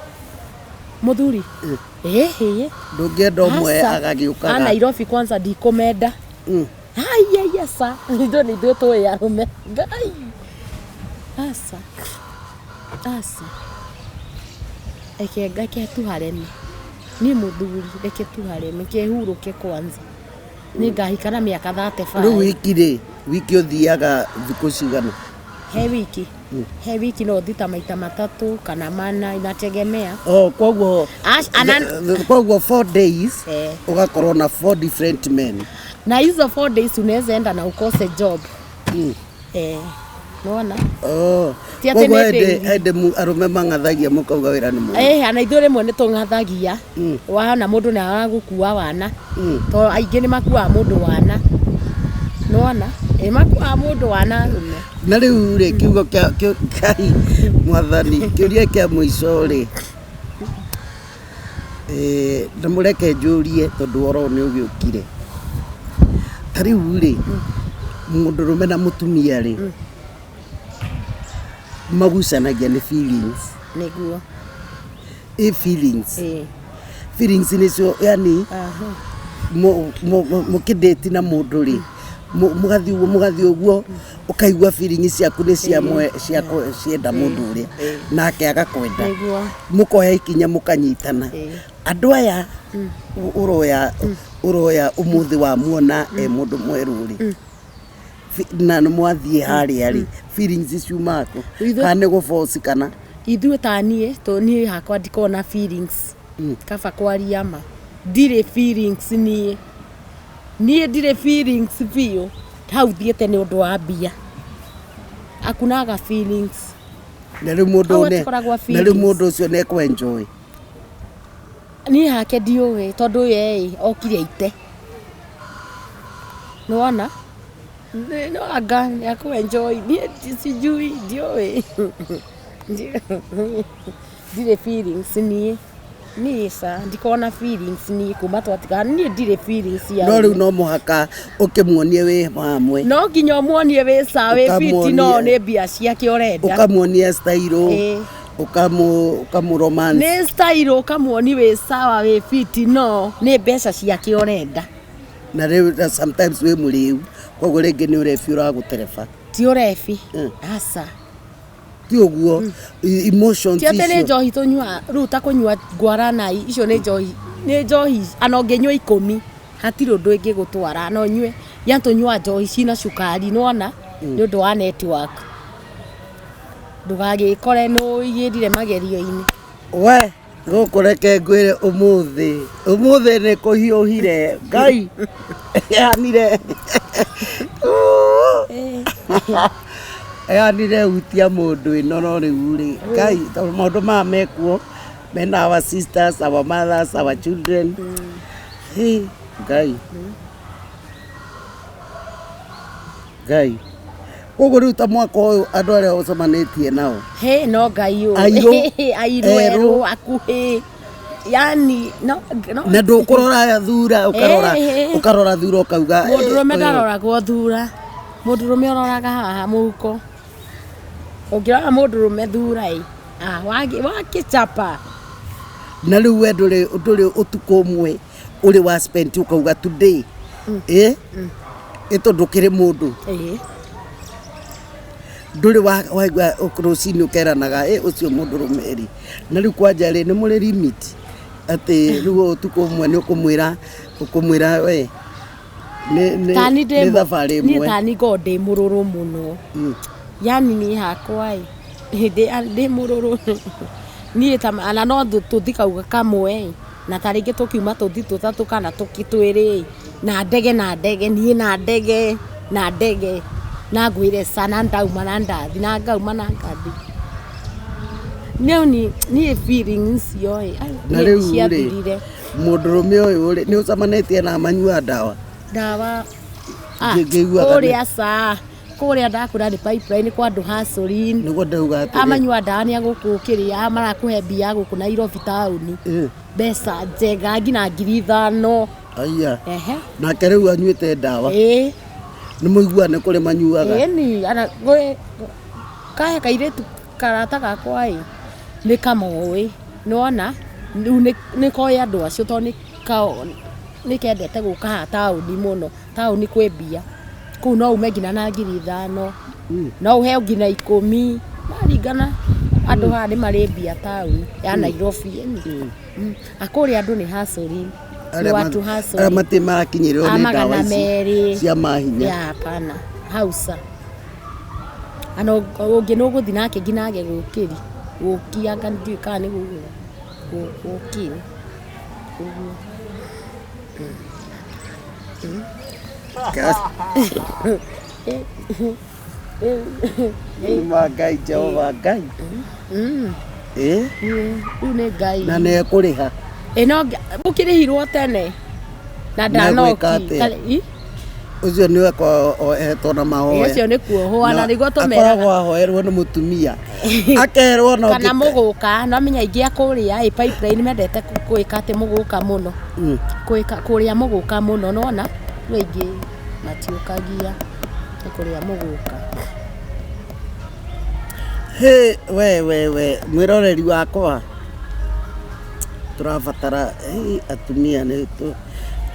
Speaker 2: mũthuri?
Speaker 1: Ndũngĩenda ũmwe agagĩũkaga
Speaker 2: Nairobi kwanza ndikũmenda. Haya sa ndo nĩ ithuĩ tũĩ arũme ngai asa reke tuhareme, niĩ mũthuri reke tuhareme kehurũke kwanza, nĩ ngahika na mĩaka 35.
Speaker 1: Rĩu wiki ũthiaga thikũ cigana?
Speaker 2: He wiki no thita maita matatũ kana mana, inategemea.
Speaker 1: Koguo 4 days ugakorwo na 4 different men,
Speaker 2: na hizo 4 days unaweza enda na ukose job. Nona
Speaker 1: koguo ende arũme mang'athagia mũkauga wĩra nĩ mũru?
Speaker 2: Ana ithuĩ rĩmwe nĩ tũng'athagia, wana mũndũ nĩ aragũkua wana, to aingĩ nĩ makuaga mũndũ wana, nona makuaga mũndũ wana arũme.
Speaker 1: Na rĩu rĩ kiugo kĩa Mwathani kĩũria kĩa mũico rĩ, ndamũreke njũrie tondũ oro nĩ ũgĩũkire, ta rĩu rĩ mũndũrũme na mũtumia rĩ magucanagia nĩ feelings.
Speaker 2: Nĩguo
Speaker 1: feelings nĩcio yani mũkĩndĩti na mũndũ rĩ mũgathiĩ ũguo ũkaigua feelings ciaku nĩ cienda mũndũ ũrĩa nake agakwenda, mũkoya ikinya mũkanyitana. Andũ aya ũroya ũmũthĩ wa muona mũndũ mwerũ rĩ na mwathiĩ harĩa rĩ feelings ciumako kana nĩ gũboci kana?
Speaker 2: Ithuĩ ta niĩ to niĩ hakwa ndikona feelings kaba kwaria ma, ndirĩ feelings niĩ ndirĩ feelings biũ, hau thiĩte nĩ ũndũ wa mbia akunaga feelings.
Speaker 1: Na rĩu mũndũ ũcio nĩ ekwenjoy?
Speaker 2: Niĩ hake ndiũĩ tondũ ye okire aite, nĩwona no anga ya kuenjoy, niĩ sijui ndiũĩ ndirĩ feelings niĩ sa ndikona feelings niĩ kuma twatigana, niĩ ndirĩ feelings ya.
Speaker 1: No rĩu no mũhaka ũkĩmuonie wĩ hamwe,
Speaker 2: no nginya ũmuonie wĩ sawa wĩ fiti, no nĩ mbia ciake ũrenda,
Speaker 1: ũkamuonia style ũkamũromance
Speaker 2: nĩ style, ũkamuonia wĩ sawa wĩ fiti, no nĩ mbeca ciake ũrenda.
Speaker 1: Na rĩu sometimes wĩ mũrĩu koguo rĩngĩ nĩ ũrebi ũragũtereba? Ti
Speaker 2: ũrebi asa
Speaker 1: ti ũguo emotions icio.
Speaker 2: Nĩ njohi tũnyua rĩu ta kũnyua ngwarana icio nĩ njohi ana ũngĩnyua 10 hatirĩ ũndũ ĩngĩ gũtwara, no nyue ya tũnyua njohi cina cukari, nĩwona nĩ ũndũ wa network, ndũgagĩkore nĩ ũigĩrire magerio-inĩ.
Speaker 1: We gũkũreke ngwĩre ũmũthĩ nĩ kũhiũhire ngai yanire yanire hutia mũndũ ĩno, no rĩu rĩ ngai tondũ maũndũ maya mekuo mena our sisters, our mothers, our children. Ngai koguo rĩu ta mwaka ũyũ andũ arĩa ũcemanĩtie nao
Speaker 2: no ngai ũyũ airũ erũ akuhĩ yani no
Speaker 1: na ndũkũrora thura ũkarora thura ũkauga
Speaker 2: mũndũrũme ndaroragwo thura, mũndũrũme ũroraga haha mũhuko, ũngĩrora mũndũrũme thura wakĩchapa.
Speaker 1: Na rĩu we ndũrĩ ũtukũ ũmwe ũrĩ wa spend ũkauga today ĩtondũ kĩrĩ mũndũ ndũrĩ waigua rũcinĩ ũkeranaga ũcio mũndũrũme rĩ, na rĩu kwanja rĩ nĩ mũrĩ limit atĩ rĩu ũtukũ ũmwe nĩ ũkũmwĩra we nĩ thabarĩ ĩmwe?
Speaker 2: Niĩ tani ngoragwo ndĩ mũrũrũ mũno, yani niĩ hakwa ndĩ mũrũrũ niĩ ta no tũthikauga kamwe na ta rĩngĩ tũkiuma tũthi tũtatũ kana twĩrĩ na ndege niĩ na ndege na ngwire sana ndauma na ndathi na ngauma na ngathi ni feelings yo
Speaker 1: na riu mundurume uyu ri ni ucamanetie na manyua ndawa
Speaker 2: kuria sa kuria ndakura ni pipeline kwa andu hasolin
Speaker 1: niguo ndauga ati
Speaker 2: amanyua ndawa ni agukukiria marakuhe mbia guku Nairobi town mbeca njega ngina 5,000
Speaker 1: aya nake riu anyuite ndawa ni muiguane kuri manyuaga
Speaker 2: ni ana gwe kahe kairetu karata gakwa ni kamoe nona ni koya andu acio to ni kendete guka tauni muno tauni kwi mbia kuu no ume ngina na 5,000 no uhe ngina 10 maringana andu haha ni mari mbia tauni ya Nairobi akuri andu ni hasolin ni watu hasolin
Speaker 1: ara mate marakinyirwo ni ndawa ici cia mahinya
Speaker 2: ya hapana hausa ano ungi no guthi nake nginage gukiri gukianga ndiu kana ni gukiri
Speaker 1: Ngai Jehova Ngai
Speaker 2: une Ngai
Speaker 1: na ne kuriha
Speaker 2: no ukirihirwo tene na ndanoki
Speaker 1: ucio ni ehetwo na mahoya
Speaker 2: ucio ni kuohwo na niguo tumera
Speaker 1: akoragwo ahoerwo ni mutumia akerwo no
Speaker 2: kana muguka no menya ingi akuria pipeline mendete kuika ati muguka muno kuika kuria muguka muno nona wingi matiukagia kuria muguka
Speaker 1: we mwiroreri wakwa turabatara atumia ni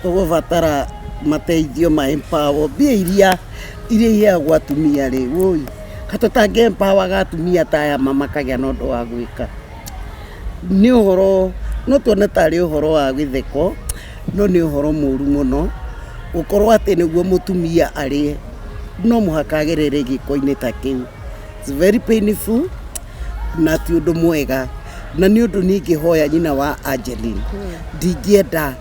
Speaker 1: tugubatara mateithio ma empower mbia iria iheagwo atumia ri woi katutange empower gatumia taya mama kagia no ndo wa gwika ni uhoro no tuone tari uhoro wa githeko no ni uhoro muru muno ukorwo ati niguo mutumia ari no muhakagerere giko-ini ta kiu. It's very painful na ti undu mwega na ni undu ningihoya nyina wa Angeline ndingienda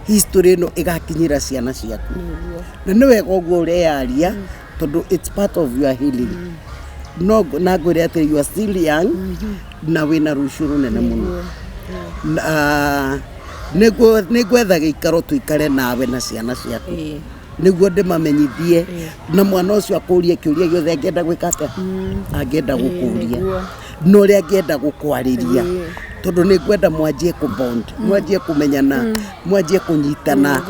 Speaker 1: history no igakinyira ciana ciaku na ni wega uguo urearia tondu it's part of your healing no na ngwire ati you are still young na wina rushuru nene muno nigwetha giikaro tuikare nawe na ciana ciaku niguo ndimamenyithie na mwana ucio akurie kiuria giothe angienda gwika atia angienda gukuria no ria angienda gukwariria tondu ningwenda mwanjie ku bond mwanjie kumenyana mwanjie kunyitana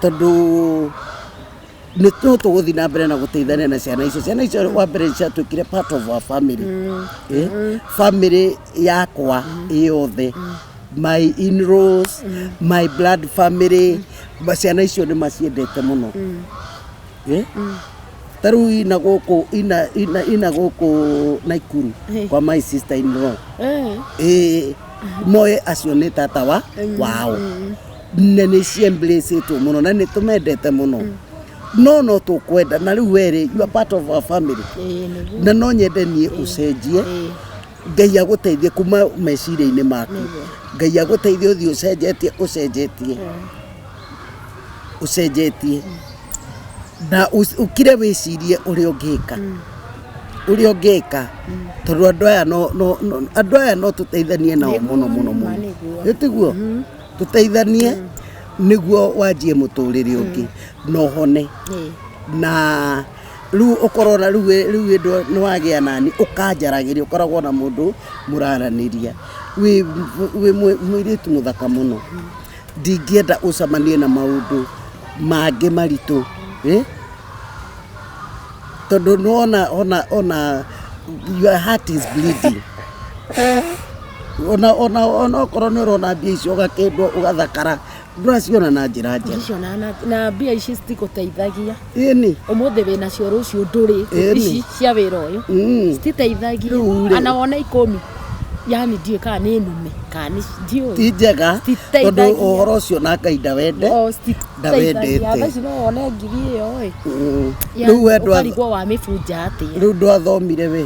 Speaker 1: tondu ni tuguthi na mbere na guteithania na ciana icio wa mbere ciatuikire part of our family family yakwa yothe my in-laws my blood family ciana icio ni maciendete muno taru ina guku Naikuru kwa my sister in law moe acio ni tata wao na ni ciembrace tu muno na ni tumendete muno no tukwenda na riu were you are part of our family na no nyende nie ucenjie Ngai aguteithie kuma meciria-ini maku Ngai aguteithie uthii ucenjetie na ukire wicirie uria ungika tondu andu aya no tuteithanie nao muno tiguo tuteithanie niguo wanjie muturire ungi no hone na riu ukorona riu no wagia nani ukanjaragiria ukoragwo na mundu muraraniria wi mwiritu muthaka muno ndingienda ucamanie na maundu mangi maritu tondu ona your heart is bleeding ona korwo ni urona mbia icio ugakendwo ugathakara nduraciona na njira njega
Speaker 2: na mbia ici citiguteithagia
Speaker 1: ini
Speaker 2: umuthi wina cio rucio nduri ici cia wira uyu cititeithagia ana wona 10 yani ndiye kana ni nume kana ndio
Speaker 1: ti njega tondu uhoro ucio na kaida wende ndawendete
Speaker 2: basi no wona ngiri iyo
Speaker 1: riu wendo
Speaker 2: warigwo wa mifunja ati
Speaker 1: riu ndwathomire we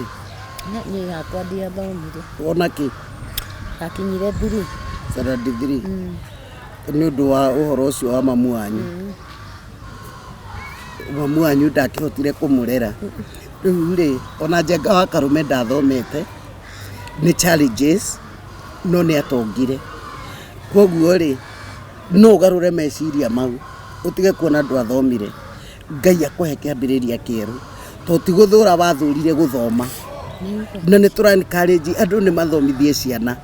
Speaker 2: ni hakwa ndiathomire
Speaker 1: wona ki
Speaker 2: akinyire thuru
Speaker 1: saradi 3 ni undu wa uhoro ucio wa mamu wanyu mamu wanyu ndakĩhotire kũmũrera rĩu rĩ ona Njenga wa Karume ndathomete nĩ challenges no nĩ atongire koguo rĩ no ũgarũre meciria mau ũtige kuona andũ athomire Ngai akũhe kĩambĩrĩria kĩerũ to ti gũthũra wathũrire gũthoma na nĩ tũra encourage andũ nĩ mathomithie ciana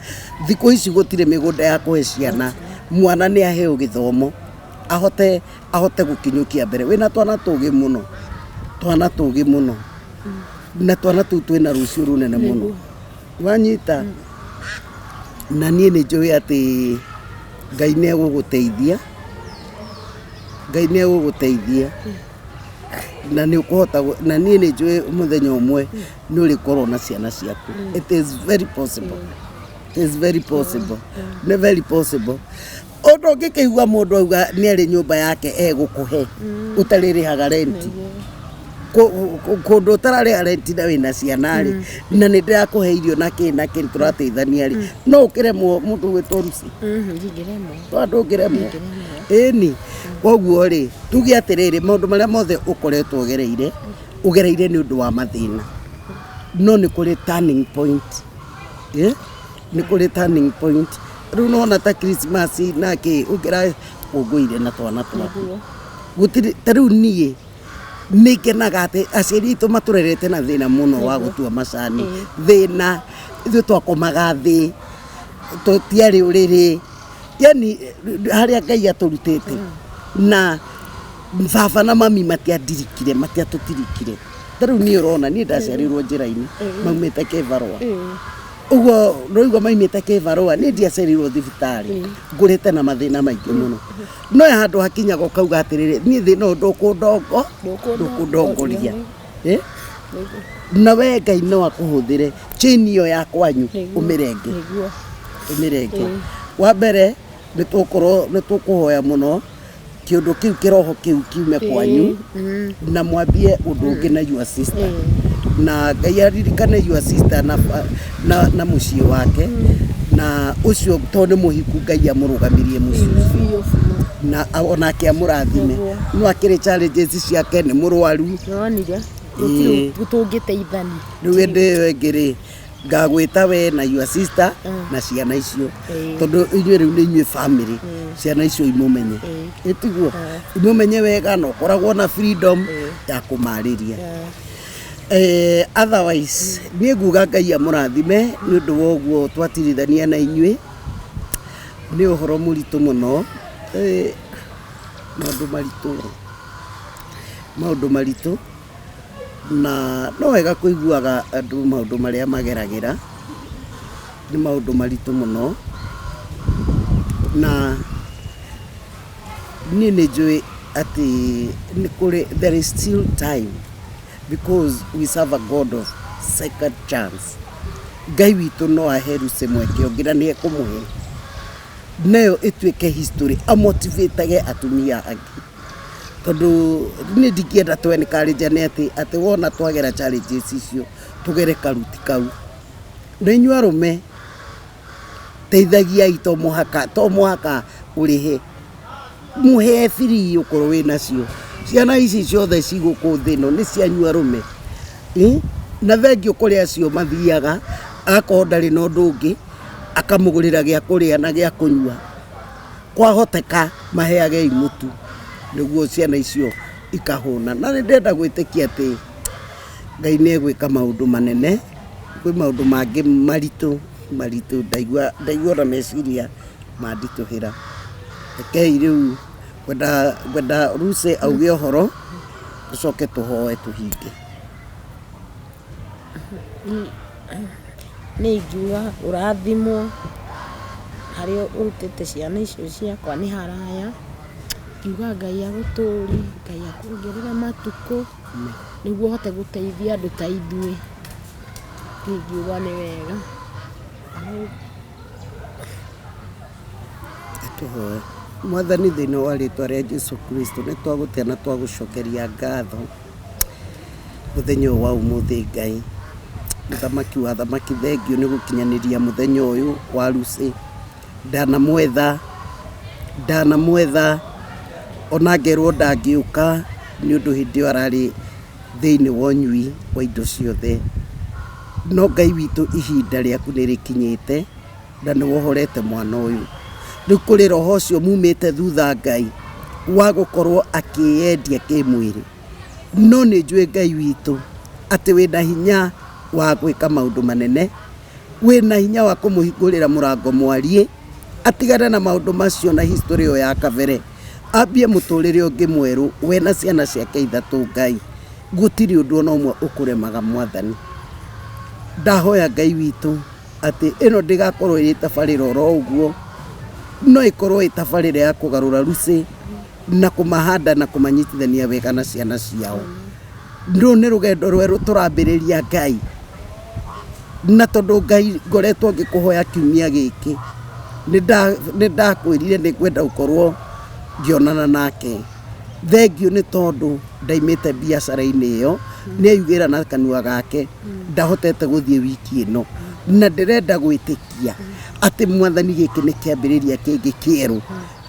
Speaker 1: thikũ ici gũtirĩ mĩgũnda ya kũhe ciana mwana nĩ aheo gĩthomo ahote gũkinyũkia mbere wĩna twana tũgĩ mũno na twana tũu twĩna rũciũ rũnene mũno wanyita na niĩ nĩ njũĩ atĩ Ngai nĩ egũgũteithia na nĩ ũkũhota na niĩ nĩ njũĩ mũthenya ũmwe nĩ ũrĩkorwo na ciana ciaku it is very possible nĩ very possible ũndũ ũngĩkĩigua mũndũ auga nĩ arĩ nyũmba yake egũkũhe ũtarĩrĩhaga renti kũndũ ũtararĩha renti na wĩna ciana rĩ na nĩ ndĩrakũhe irio na kĩ tũrateithania rĩ no ũkĩremwo mũndũ gwĩtwo ruci ndũngĩremwo ĩni koguo rĩ tuge atĩrĩrĩ maũndũ marĩa mothe ũkoretwo ũgereire nĩ ũndũ wa mathĩna no nĩ kũrĩ turning point nĩ kũrĩ turning point rĩu nona ta Christmas na kĩ ũngĩrakũngũire na twana twaku gũtirĩ ta rĩu niĩ nĩ ngenaga atĩ aciari aitũ matũrerete na thĩna mũno wa gũtua macani thĩna ithuĩ twakomaga thĩ tũtiarĩ ũrĩrĩ yani harĩa Ngai atũrutĩte na baba na mami matiatũtirikire ta rĩu niĩ ũrona niĩ ndaciarirwo njĩra-inĩ maumĩte Kĩbarũa ũguo rũigua maimĩte Kĩbarũa nĩ ndiacerirwo thibitarĩ ngũrĩte na mathĩna maingĩ mũno no handũ hakinyaga ũkauga atĩrĩrĩ niĩ thĩna ũyũ ndũkũndongoria na we Ngai no akũhũthĩre chain ĩyo ya kwanyu ũmĩrenge wa mbere nĩ tũkũhoya mũno kĩũndũ kĩu kĩroho kĩu kiume kwanyu na mwambie ũndũ ũngĩ na your sister na Ngai aririkane your sister na mũciĩ wake na ũcio to nĩ mũhiku Ngai amũrũgamirie mũciĩ na onake amũrathime no akĩrĩ challenges ciake nĩ mũrwaru
Speaker 2: gũtũngĩteithani
Speaker 1: rĩu ndĩ ngĩrĩ ngagwĩta we na your sister na ciana icio tondũ inyuĩ rĩu nĩ inyuĩ family ciana icio imũmenye ĩtiguo imũmenye wega na ũkoragwo na freedom ya kũmarĩria otherwise niĩ nguga Ngai amũrathime nĩ ũndũ wa ũguo twatirithania na inyuĩ nĩ ũhoro mũritũ mũno maũndũ maritũ na no wega kũiguaga andũ maũndũ marĩa mageragĩra nĩ maũndũ maritũ mũno na niĩ nĩ njũĩ atĩ nĩ kũrĩ there is still time because we serve a God of second chance Ngai witũ no aheruse mweke ũngĩ na nĩ ekũmũhe nayo ĩtuĩke history amotivatage atumia angĩ tondũ nĩ ndingĩenda twencourage atĩ wona twagera challenges icio tũgere karuti kau na inyuĩ arũme teithagiai to mũhaka ũrĩhe mũhe free ũkorwo wĩnacio ciana ici ciothe cigũkũ thĩ ĩno nĩ cianyu arũme na thengio kũrĩ acio mathiaga agakorwo ndarĩ na ũndũ ũngĩ akamũgũrĩra gĩa kũrĩa na gĩa kũnyua kwahoteka maheage mũtu nĩguo ciana icio ikahũna na nĩ ndenda gwĩtĩkia atĩ Ngai nĩ egwĩka maũndũ manene kwĩ maũndũ mangĩ maritũ ndaigua na meciria manditũhĩra rekei rĩu ngwenda Lucy auge ũhoro tũcoke tũhoe tũhinge
Speaker 2: nĩ ingiuga ũrathimwo harĩa ũrutĩte ciana icio ciakwa nĩ haraya ngiuga Ngai agũtũri Ngai akuongerera matukũ nĩguo hote gũteithia andũ ta ithuĩ ngiuga nĩ wega
Speaker 1: tũhoe Mwathani thĩinĩ wa rĩĩtwa rĩa Jesũ Kristo nĩ twagũtĩa na twagũcokeria ngatho mũthenya ũyũ wa ũmũthĩ Ngai mũthamaki wa thamaki thengio nĩ gũkinyanĩria mũthenya ũyũ wa Lucy ndanamwetha ona ngerwo ndangĩũka nĩ ũndũ hĩndĩ ĩyo ararĩ thĩinĩ wa ũnyui wa indo ciothe. No Ngai witũ ihinda rĩaku nĩ rĩkinyĩte na nĩ wohorete mwana ũyũ. Rĩu kũrĩ roho ũcio mumĩte thutha Ngai wa gũkorwo akĩyendia kĩmwĩrĩ. No nĩ njũĩ Ngai witũ atĩ wĩna hinya wa gwĩka maũndũ manene, wĩna hinya wa kũmũhingũrĩra mũrango mwarie, atigane na maũndũ macio na history ĩyo ya kabere, ambie mũtũrĩre ũngĩ mwerũ we na ciana ciake ithatũ. Ngai gũtirĩ ũndũ ona ũmwe ũkũremaga Mwathani. Ndahoya Ngai witũ atĩ ĩno ndĩgakorwo ĩrĩ tabarĩra oro ũguo, no ĩkorwo ĩ tabarĩra ya kũgarũra Lucy na kũmahanda na kũmanyitithania wega na ciana ciao. Rũu nĩ rũgendo rwerũ tũrambĩrĩria Ngai, na tondũ Ngai ngoretwo ngĩkũhoya kiumia gĩkĩ, nĩ ndakwĩrire nĩ kwenda gũkorwo ngĩonana nake. Thengiũ nĩ tondũ ndaimĩte biacara-inĩ ĩyo, nĩ ayugĩra na kanua gake ndahotete gũthiĩ wiki ĩno, na ndĩrenda gwĩtĩkia atĩ Mwathani gĩkĩ nĩ kĩambĩrĩria kĩngĩ kĩerũ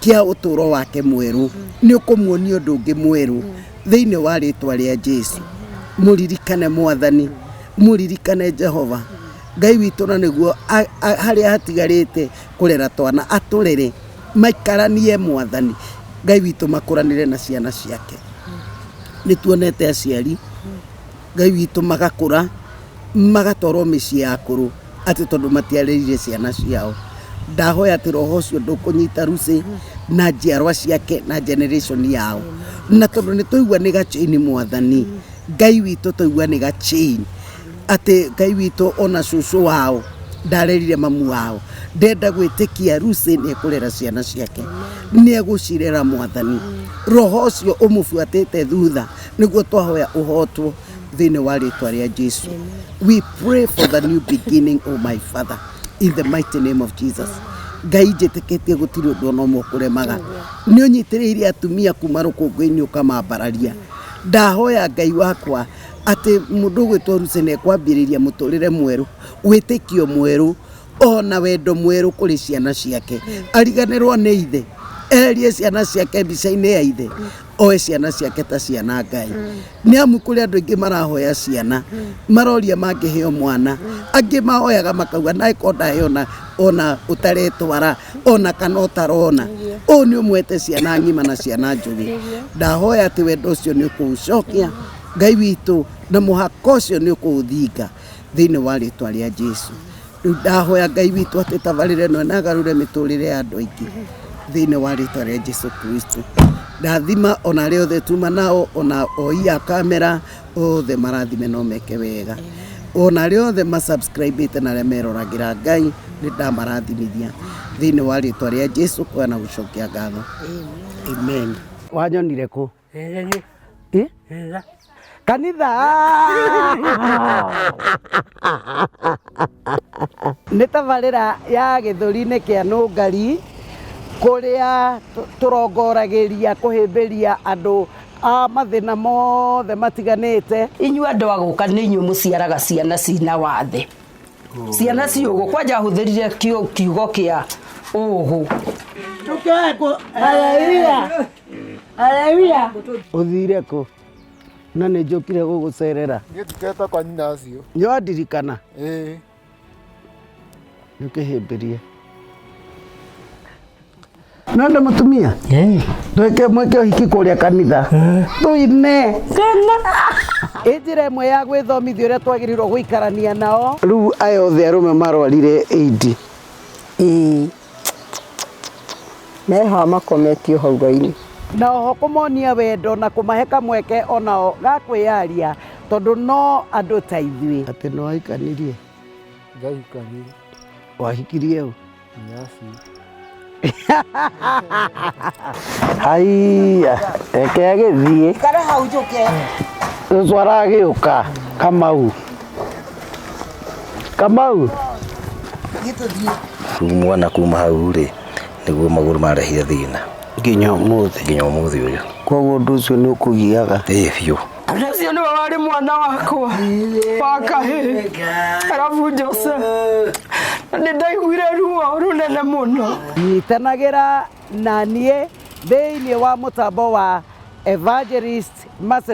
Speaker 1: kĩa ũtũũro wake mwerũ. Nĩ ũkũmuonia ũndũ ũngĩ mwerũ thĩinĩ wa rĩtwa rĩa Jesũ. Mũririkane Mwathani, mũririkane Jehova Ngai witũ, na nĩguo harĩa hatigarĩte kũrera twana atũrere maikaranie Mwathani. Ngai witũ makũranĩre na ciana ciake. Nĩ tuonete aciari Ngai witũ magakũra magatwarwo mĩciĩ ya akũrũ atĩ tondũ matiarĩrire ciana ciao. Ndahoya atĩ roho ũcio ndũkũnyita Lucy na njiarwa ciake na generation yao, na tondũ nĩ tũigua nĩ gachain Mwathani. Ngai witũ tũigua nĩ gachain atĩ Ngai witũ ona cũcũ wao ndarerire mamu wao. Ndenda gwĩtĩkia Lucy nĩ ekũrera ciana ciake, nĩ egũcirera Mwathani. Roho ũcio ũmũbuatĩte thutha nĩguo twahoya ũhotwo thĩinĩ wa rĩtwa rĩa Jesũ. We pray for the new beginning, oh my Father, in the mighty name of Jesus. Ngai njĩtĩkĩtie gũtirĩ ũndũ ona ũmwe ũkũremaga. Nĩ ũnyitĩrĩire atumia kuma rũkũngũ-inĩ ũkamambararia. Ndahoya Ngai wakwa atĩ mũndũ ũgwĩtwo Lucy nĩ ekwambĩrĩria mũtũrĩre mwerũ, wĩtĩkio mwerũ, ona wendo mwerũ kũrĩ ciana ciake. Ariganĩrwo nĩ ithe, eherie ciana ciake mbica-inĩ ya ithe, oe ciana ciake ta ciana Ngai. Nĩ amu kũrĩ andũ aingĩ marahoya ciana, maroria mangĩheo mwana, angĩ mahoyaga makauga na ĩko ndaheo ona ũtaretwara, ona kana ũtarona. Ũũ nĩ ũmwete ciana ng'ima na ciana njũgĩ. Ndahoya atĩ wendo ũcio nĩ ũkũũcokia Ngai witũ, na mũhaka ũcio nĩ ũkũũthinga thĩinĩ wa rĩtwa rĩa Jesũ. Rĩu ndahoya Ngai witũ atĩ tabarĩra ĩno nagarũre mĩtũrĩre ya andũ aingĩ thĩinĩ wa rĩtwa rĩa Jesũ Kristo. Ndathima ona arĩa othe tuma nao, ona oi a kamera othe marathime no meke wega, ona arĩa othe masubscribe-ĩte na arĩa meroragĩra Ngai nĩ ndamarathimithia thĩinĩ wa rĩtwa rĩa Jesũ kwa na gũcokia ngatho. Amen. Wanyonire kũ? Kanitha nĩ tabarĩra ya Gĩthũri-inĩ kĩa Nũngari, kũrĩa tũrongoragĩria kũhĩmbĩria andũ a mathĩna mothe matiganĩte.
Speaker 3: Inyuĩ andũ a gũka nĩ inyuĩ mũciaraga ciana cina wathe, ciana ciũgũ. Kwanja hũthĩrire kiugo kĩa ũgũ.
Speaker 1: Haleluya. Ũthire kũ? Na nĩ njũkire gũgũcerera.
Speaker 6: Ngĩtukĩte kwa nyina acio.
Speaker 1: Nĩwandirikana?
Speaker 6: Ĩĩ.
Speaker 1: Nĩũkĩhĩmbĩrie. Nanda mũtumia? Mweke ũhiki kũrĩa kanitha. Tũine. Njĩra ĩmwe ya gwĩthomithia ũrĩa twagĩrĩirwo gũikarania nao. Rĩu aya othe arũme marwarire AIDS.
Speaker 3: Meha makometio hau raini.
Speaker 1: Na oho kũmonia wendo na kũmahe kamweke onao ga kwĩyaria, tondũ no andũ ta ithuĩ. Atĩ nĩ wahikanirie?
Speaker 4: Ngahikanire.
Speaker 1: Wahikirie ũ?
Speaker 4: Nyasi.
Speaker 1: Haiya, reke agĩthiĩ.
Speaker 3: Ikara hau njũke.
Speaker 1: Cũcũ aragĩũka. Kamau. Kamau.
Speaker 5: Mwana kuma hau rĩ, nĩguo magũrũ marehire thĩna
Speaker 1: Nginya ũmũthĩ
Speaker 5: ũyũ.
Speaker 1: Koguo ũndũ ũcio nĩ ũkũgiaga?
Speaker 5: Ĩĩ biũ.
Speaker 3: Ũcio nĩwe warĩ mwana wakwa wa kahĩĩ, arabu Jose. Nĩ ndaiguire ruo rũnene mũno.
Speaker 1: Nyitanagĩra na niĩ thĩinĩ wa mũtambo wa Evangelist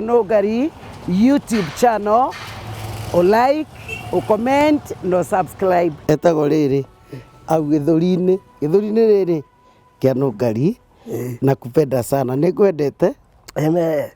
Speaker 1: Nungari YouTube channel, o like, o comment, no subscribe. Etagwo rĩrĩ au gĩthũri-inĩ rĩrĩ kĩa Nũngari. Nakupenda sana, nĩngwendete.
Speaker 6: Amen.